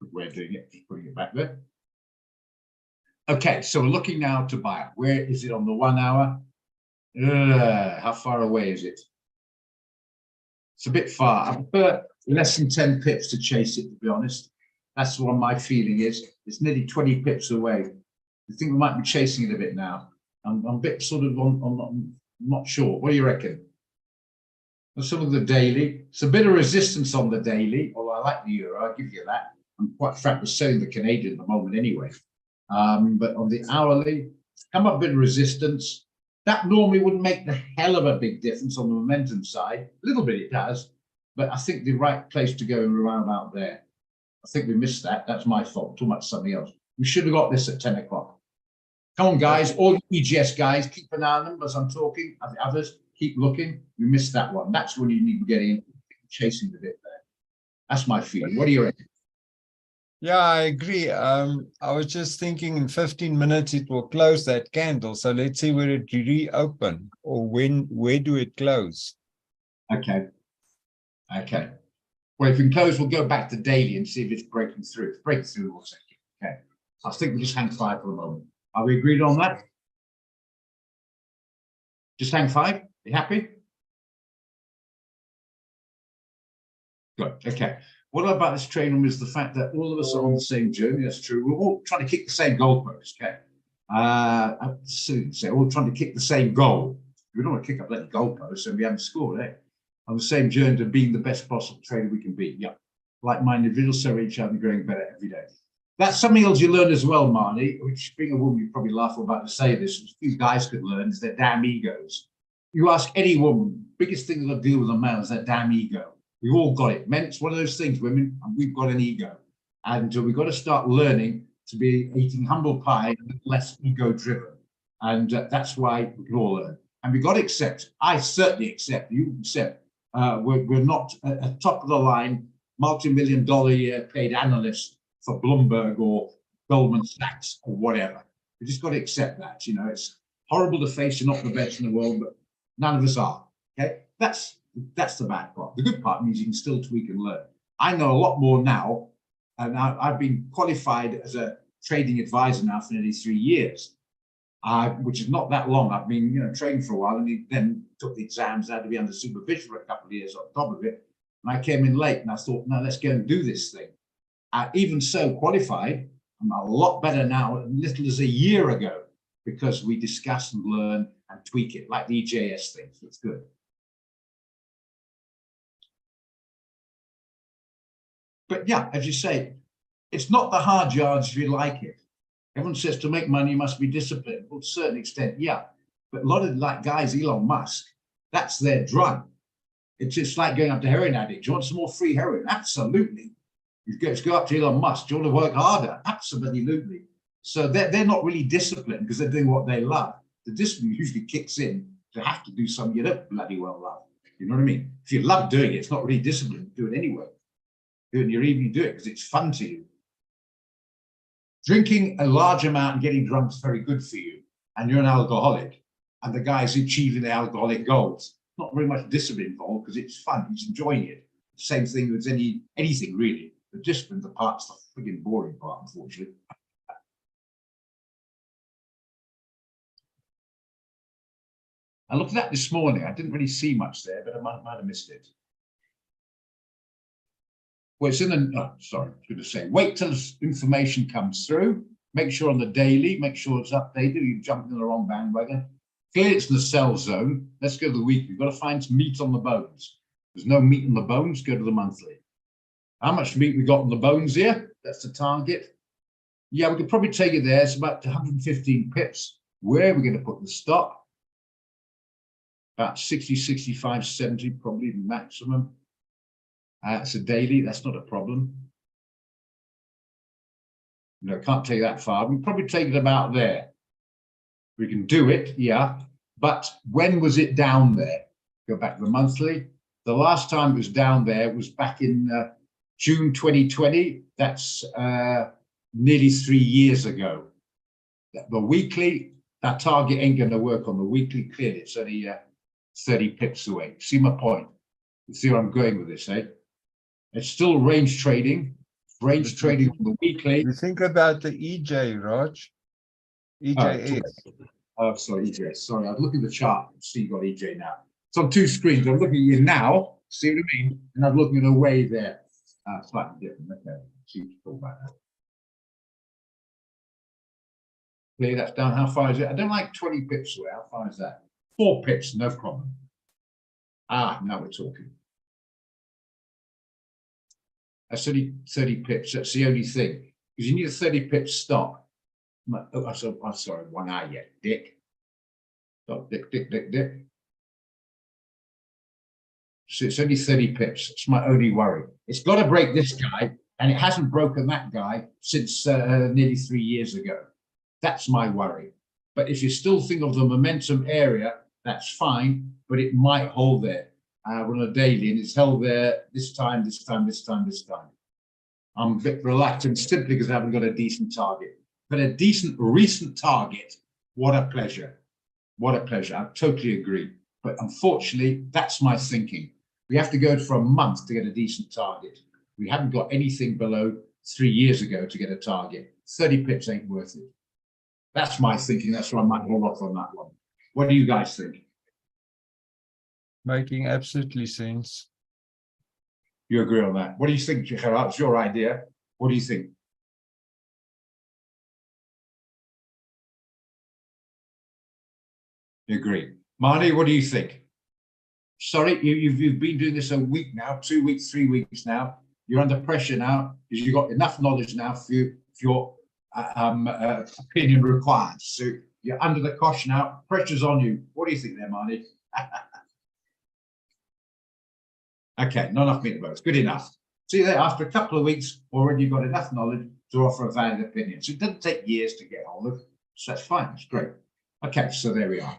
Good way of doing it, just putting it back there. Okay, so we're looking now to buy it. Where is it on the 1 hour? How far away is it? It's a bit far. I prefer less than 10 pips to chase it, to be honest. That's what my feeling is. It's nearly 20 pips away. I think we might be chasing it a bit now. I'm a bit sort of I'm not sure. What do you reckon? Let's look at the daily. It's a bit of resistance on the daily, although I like the euro, I'll give you that. I'm quite frankly selling the Canadian at the moment anyway. But on the hourly, come up a bit of resistance. That normally wouldn't make the hell of a big difference on the momentum side. A little bit it does, but I think the right place to go around about there. I think we missed that. That's my fault. Too much something else. We should have got this at 10 o'clock. Come on, guys. All the EGS guys, keep an eye on them as I'm talking. And the others, keep looking. We missed that one. That's when you need to be getting chasing the bit there. That's my feeling. What do you reckon? Yeah, I agree. I was just thinking in 15 minutes it will close that candle. So let's see where it reopen or where do it close? Okay. Okay. Well, if we can close, we'll go back to daily and see if it's breaking through. If it's breaking through, we'll take it. Okay. I think we just hang fire for a moment. Are we agreed on that? Just hang fire? You happy? Good. Okay. What about this training room is the fact that all of us are on the same journey. That's true. We're all trying to kick the same goalpost. Okay. Say all trying to kick the same goal. We don't want to kick up that goalpost and we haven't scored, eh? On the same journey to being the best possible trainer we can be. Yeah. Like-minded individuals serve each other, growing better every day. That's something else you learn as well, Marnie, which being a woman, you probably laugh about to say this, which these guys could learn is their damn egos. You ask any woman, biggest thing that'll deal with a man is their damn ego. We've all got it. Men, it's one of those things, women, and we've got an ego. And we've got to start learning to be eating humble pie and less ego-driven. And that's why we can all learn. And we've got to accept, I certainly accept, you accept, we're not a top of the line, multi-million-dollar a year paid analyst for Bloomberg or Goldman Sachs or whatever. We just got to accept that. You know, it's horrible to face you're not the best in the world, but none of us are. Okay, that's the bad part. The good part means you can still tweak and learn. I know a lot more now, and I've been qualified as a trading advisor now for nearly 3 years, which is not that long. I've been trading for a while, and then took the exams, had to be under supervision for a couple of years on top of it. And I came in late, and I thought, no, let's go and do this thing. Even so qualified, I'm a lot better now, as little as a year ago, because we discuss and learn and tweak it, like the EJS thing. So it's good. But yeah, as you say, it's not the hard yards if you like it. Everyone says to make money, you must be disciplined. Well, to a certain extent, yeah. But a lot of like guys, Elon Musk, that's their drug. It's just like going up to heroin addicts. You want some more free heroin? Absolutely. You go up to Elon Musk. Do you want to work harder? Absolutely. So they're not really disciplined because they're doing what they love. The discipline usually kicks in to have to do something you don't bloody well love. You know what I mean? If you love doing it, it's not really discipline. Do it anyway. Do it in your evening, do it because it's fun to you. Drinking a large amount and getting drunk is very good for you, and you're an alcoholic, and the guy's achieving the alcoholic goals. Not very much discipline involved because it's fun, he's enjoying it. Same thing with anything really. The discipline, the part's the frigging boring part, unfortunately. I looked at that this morning. I didn't really see much there, but I might have missed it. Well, it's in the, oh, sorry, I was going to say, wait till information comes through. Make sure on the daily, make sure it's updated. You jumped in the wrong bandwagon. Clearly it's in the sell zone. Let's go to the weekly. We've got to find some meat on the bones. There's no meat on the bones, go to the monthly. How much meat we got on the bones here? That's the target. Yeah, we could probably take it there. It's about 115 pips. Where are we going to put the stop? About 60, 65, 70, probably the maximum. It's a daily, that's not a problem. No, can't take that far. We can probably take it about there. We can do it, yeah. But when was it down there? Go back to the monthly. The last time it was down there was back in June 2020. That's nearly 3 years ago. The weekly, that target ain't going to work on the weekly. Clearly, it's only 30 pips away. See my point? You see where I'm going with this, eh? It's still range trading. Range trading on the weekly. You think about the EJ, Raj. EJS. Oh, sorry, EJ. Sorry, I was looking at the chart. See, you got EJ now. It's on two screens. I'm looking at you now. See what I mean? And I'm looking away there. Slightly different. Okay. See what you talk about that. Okay, that's down. How far is it? I don't like 20 pips away. How far is that? 4 pips, no problem. Ah, now we're talking. That's only 30 pips. That's the only thing. Because you need a 30 pip stop. Oh, I'm sorry, 1 hour yet, Dick. Stop, Dick. So it's only 30 pips. It's my only worry. It's got to break this guy, and it hasn't broken that guy since nearly 3 years ago. That's my worry. But if you still think of the momentum area, that's fine, but it might hold there. We're on a daily, and it's held there this time. I'm a bit reluctant simply because I haven't got a decent target. But a decent recent target, what a pleasure. What a pleasure. I totally agree. But unfortunately, that's my thinking. We have to go for a month to get a decent target. We haven't got anything below 3 years ago to get a target. 30 pips ain't worth it. That's my thinking. That's why I might hold off on that one. What do you guys think? Making absolutely sense. You agree on that? What do you think, Gerard? It's your idea. What do you think? You agree. Marnie, what do you think? Sorry, you've been doing this a week now, 2 weeks, 3 weeks now. You're under pressure now because you've got enough knowledge now for your opinion required. So you're under the cosh now. Pressure's on you. What do you think there, Marnie? Okay, not enough meat votes. Good enough. See there, after a couple of weeks, already you've got enough knowledge to offer a valid opinion. So it doesn't take years to get hold of. So that's fine. It's great. Okay, so there we are.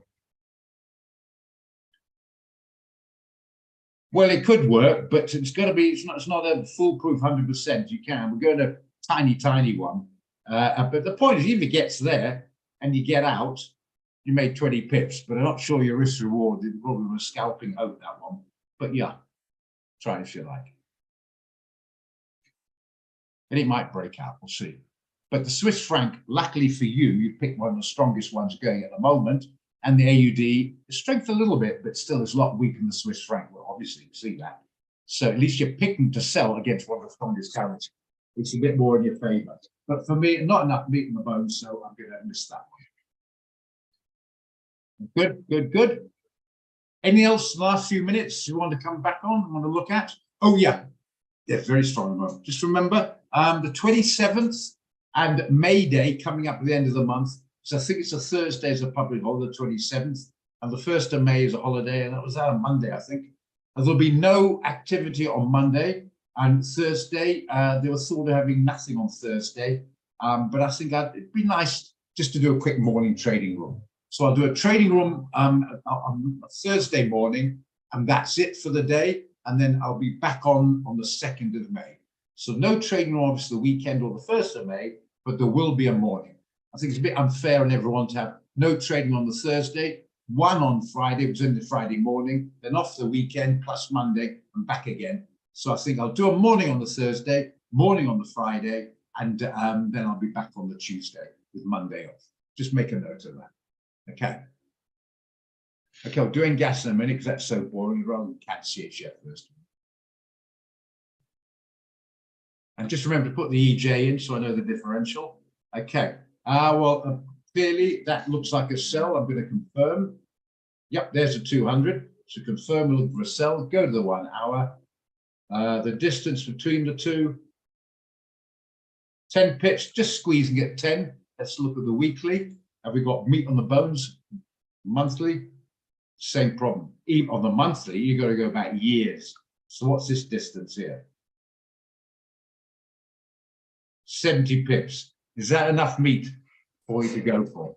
Well, it could work, but it's got to be. It's not a foolproof 100%. You can. We're going to tiny one. But the point is, if it gets there and you get out, you made 20 pips. But I'm not sure your risk reward. It probably was scalping hope, that one. But yeah. Try if you like. And it might break out, we'll see. But the Swiss franc, luckily for you, you picked one of the strongest ones going at the moment. And the AUD is strength a little bit, but still is a lot weaker than the Swiss franc. Well, obviously, you see that. So at least you're picking to sell against one of the strongest currencies. It's a bit more in your favor. But for me, not enough meat in the bones, so I'm going to miss that one. Good. Anything else in the last few minutes you want to come back on, want to look at? Oh, yeah. Yeah, very strong moment. Just remember, the 27th and May Day coming up at the end of the month. So I think it's a Thursday as a public holiday, the 27th. And the 1st of May is a holiday. And that was on Monday, I think. And there'll be no activity on Monday. And Thursday, they were thought of having nothing on Thursday. But I think it'd be nice just to do a quick morning trading room. So I'll do a trading room on Thursday morning, and that's it for the day. And then I'll be back on the 2nd of May. So no trading room, obviously, the weekend or the 1st of May, but there will be a morning. I think it's a bit unfair on everyone to have no trading on the Thursday, one on Friday, which is in the Friday morning, then off the weekend, plus Monday, and back again. So I think I'll do a morning on the Thursday, morning on the Friday, and then I'll be back on the Tuesday with Monday off. Just make a note of that. Okay. Okay, I'll do Engas in a minute because that's so boring. Rather than can't see it yet first. And just remember to put the EJ in so I know the differential. Okay. Clearly that looks like a sell. I'm going to confirm. Yep, there's a 200. So confirm, we'll look for a sell. Go to the 1 hour. The distance between the two, 10 pips, just squeezing at 10. Let's look at the weekly. Have we got meat on the bones? Monthly, same problem. Even on the monthly, you've got to go back years. So what's this distance here? 70 pips. Is that enough meat for you to go for?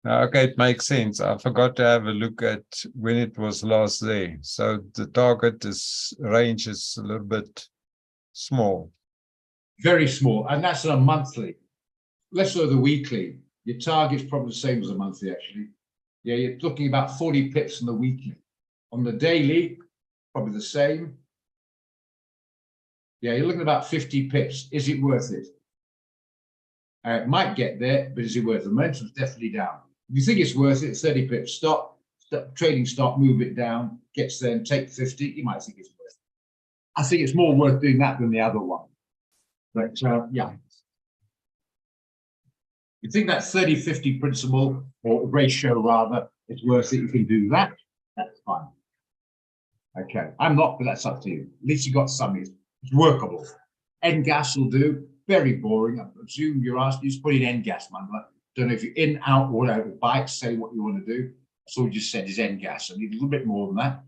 Okay, it makes sense. I forgot to have a look at when it was last there. So the target range is a little bit small. Very small, and that's on a monthly. Let's look at the weekly. Your target's probably the same as a monthly, actually. Yeah, you're looking about 40 pips on the weekly. On the daily, probably the same. Yeah, you're looking at about 50 pips. Is it worth it? It might get there, but is it worth it? The momentum's definitely down. If you think it's worth it, 30 pips, stop trading, stop, move it down, gets there and take 50, you might think it's worth it. I think it's more worth doing that than the other one. But yeah. You think that 30-50 principle or ratio rather is worth it, you can do that, that's fine. Okay, I'm not, but that's up to you. At least you got some, it's workable. Engas will do, very boring. I presume you're asking, just put in Engas, Mandla. Don't know if you're in, out, or out of bite, say what you want to do. That's all you just said is Engas. I need a little bit more than that.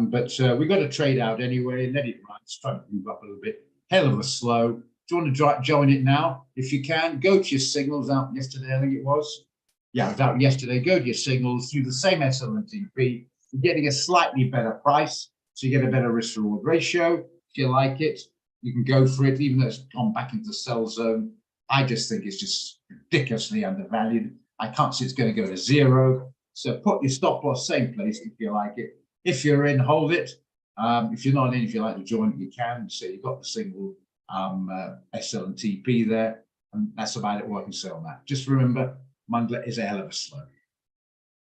But we've got to trade out anyway, let it run, it's trying to move up a little bit. Hell of a slow. Do you want to join it now? If you can, go to your signals out yesterday, I think it was. Yeah, it was out yesterday. Go to your signals, do the same SLNTP. You're getting a slightly better price, so you get a better risk reward ratio. If you like it, you can go for it, even though it's gone back into the sell zone. I just think it's just ridiculously undervalued. I can't see it's going to go to zero. So put your stop loss same place if you like it. If you're in, hold it. If you're not in, if you like to join it, you can. So you've got the single SLNTP there, and that's about it. What I can say on that. Just remember, Mandla is a hell of a slow.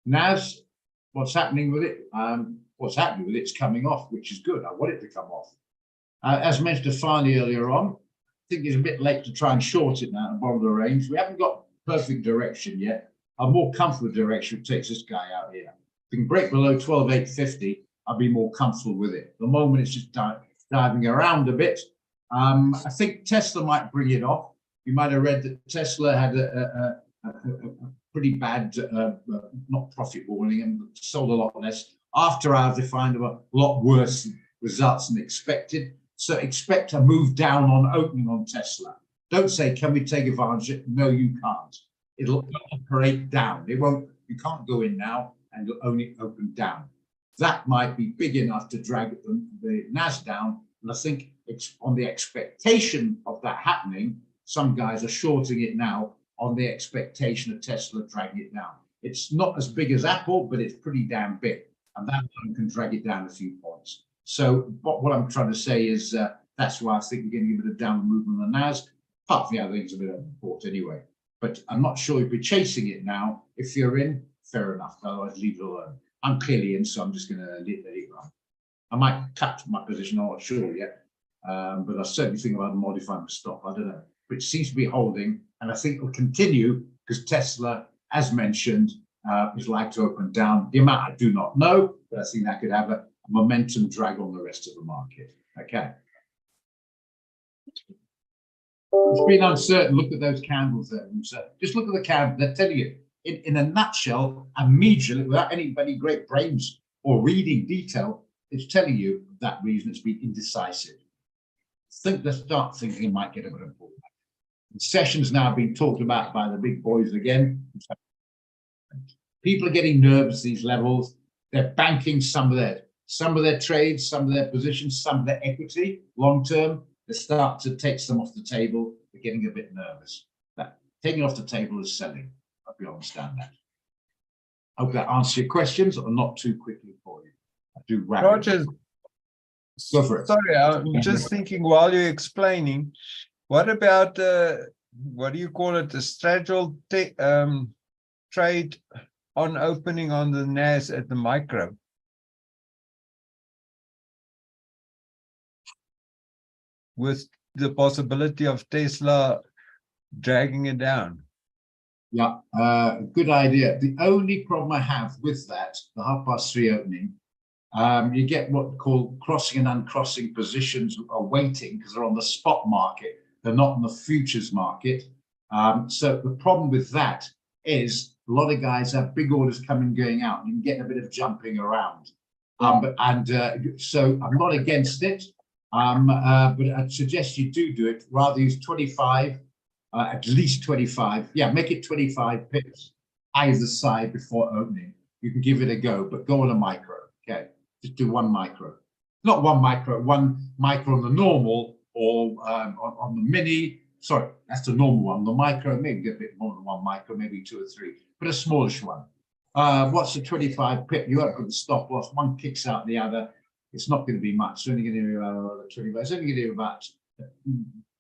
NAS, what's happening with it? What's happening with it's coming off, which is good. I want it to come off. As mentioned to Farney earlier on, I think it's a bit late to try and short it now and bottom of the range. We haven't got perfect direction yet. A more comfortable direction takes this guy out here. If we can break below 12,850, I'll be more comfortable with it. At the moment, it's just diving around a bit. I think Tesla might bring it off. You might have read that Tesla had a pretty bad, not profit warning, and sold a lot less. After hours, they find a lot worse results than expected. So expect a move down on opening on Tesla. Don't say, can we take advantage of it? No, you can't. It'll operate down. It won't, you can't go in now and it'll only open down. That might be big enough to drag the NAS down. And I think it's on the expectation of that happening. Some guys are shorting it now on the expectation of Tesla dragging it down. It's not as big as Apple, but it's pretty damn big. And that one can drag it down a few points. So what I'm trying to say is that's why I think we're getting a bit of downward movement on the NAS. Apart from the other things, a bit of support anyway. But I'm not sure if you're chasing it now. If you're in, fair enough. Otherwise, leave it alone. I'm clearly in, so I'm just going to let it run. I might cut my position, I'm not sure yet. But I certainly think about modifying the stop. I don't know. But it seems to be holding, and I think it'll continue because Tesla, as mentioned, is like to open down. The amount I do not know, but I think that could have a momentum drag on the rest of the market. Okay. It's been uncertain. Look at those candles there. Just look at the candle. They're telling you, in a nutshell, immediately, without anybody great brains or reading detail, it's telling you that reason it's been indecisive. Let's start thinking it might get a bit of pullback. Sessions now being talked about by the big boys again. People are getting nervous at these levels. They're banking some of their trades, some of their positions, some of their equity long term. they start to take some off the table, they're getting a bit nervous. That taking off the table is selling. I hope you understand that. Hope that answers your questions or not too quickly for you. I do rapid. Roger, Go for it. sorry, I'm just thinking while you're explaining, what about what do you call it, the straddle trade on opening on the NAS at the micro? With the possibility of Tesla dragging it down. Yeah, good idea. The only problem I have with that, the 3:30 opening, you get what called crossing and uncrossing positions are waiting because they're on the spot market. They're not on the futures market. So the problem with that is a lot of guys have big orders coming and going out. You can get a bit of jumping around. So I'm not against it, but I'd suggest you do it. Rather use 25, at least 25. Yeah, make it 25 pips either side before opening. You can give it a go, but go on a micro. Okay, just do one micro. Not one micro on the normal or on the mini. Sorry, that's the normal one. The micro, maybe get a bit more than one micro, maybe 2 or 3, but a smallish one. What's the 25 pip? You haven't got the stop loss. One kicks out the other. It's not going to be much. It's only going to be 25. It's only going to be about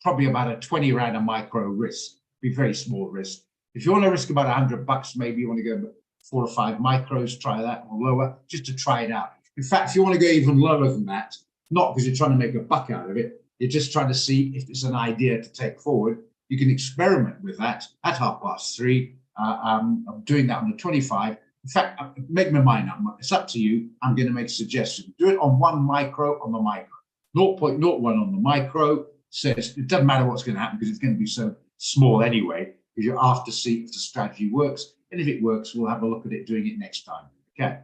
probably about a 20 rand a micro risk. Be very small risk. If you want to risk about $100, maybe you want to go 4 or 5 micros. Try that or lower, just to try it out. In fact, if you want to go even lower than that, not because you're trying to make a buck out of it, you're just trying to see if it's an idea to take forward. You can experiment with that at 3:30. I'm doing that on the 25. In fact, make my mind up. It's up to you. I'm going to make a suggestion. Do it on 1 micro on the micro. 0.01 on the micro. Says it doesn't matter what's going to happen because it's going to be so small anyway. Because you're after see if the strategy works. And if it works, we'll have a look at it doing it next time. Okay.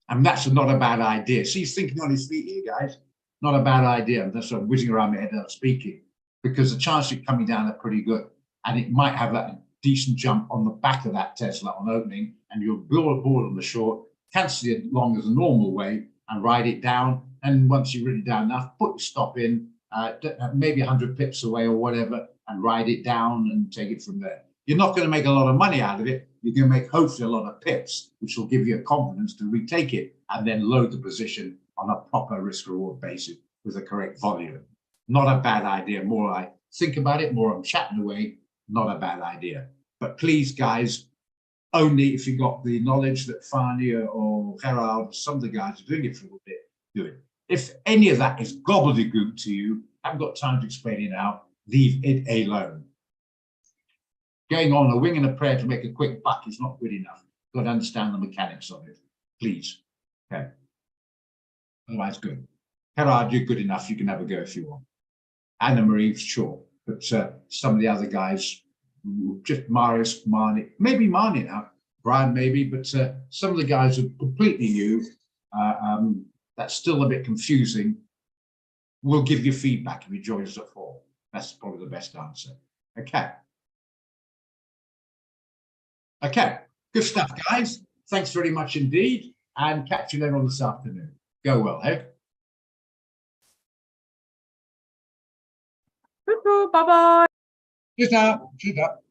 And that's not a bad idea. See, he's thinking on his feet here, guys. Not a bad idea. That's sort of whizzing around my head and speaking. Because the chances of coming down are pretty good. And it might have that decent jump on the back of that Tesla on opening, and you'll build a board on the short, cancel it along as a normal way, and ride it down. And once you're really down enough, put your stop in, maybe 100 pips away or whatever, and ride it down and take it from there. You're not going to make a lot of money out of it. You're going to make hopefully a lot of pips, which will give you a confidence to retake it and then load the position on a proper risk-reward basis with the correct volume. Not a bad idea. More I think about it, more I'm chatting away. Not a bad idea. But please, guys, only if you got the knowledge that Fania or Gerard, some of the guys are doing it for a little bit, do it. If any of that is gobbledygook to you, I haven't got time to explain it now, leave it alone. Going on a wing and a prayer to make a quick buck is not good enough. You've got to understand the mechanics of it, please. Okay. Otherwise, good. Gerard, you're good enough. You can have a go if you want. Anna Marie, sure. But some of the other guys, just Marius, Marnie, maybe Marnie now, Brian maybe, but some of the guys are completely new. That's still a bit confusing. We'll give you feedback if you join us at 4. That's probably the best answer. Okay. Okay, good stuff, guys. Thanks very much indeed, and catch you later on this afternoon. Go well, eh? Bye bye. Cheers out. Cheers up.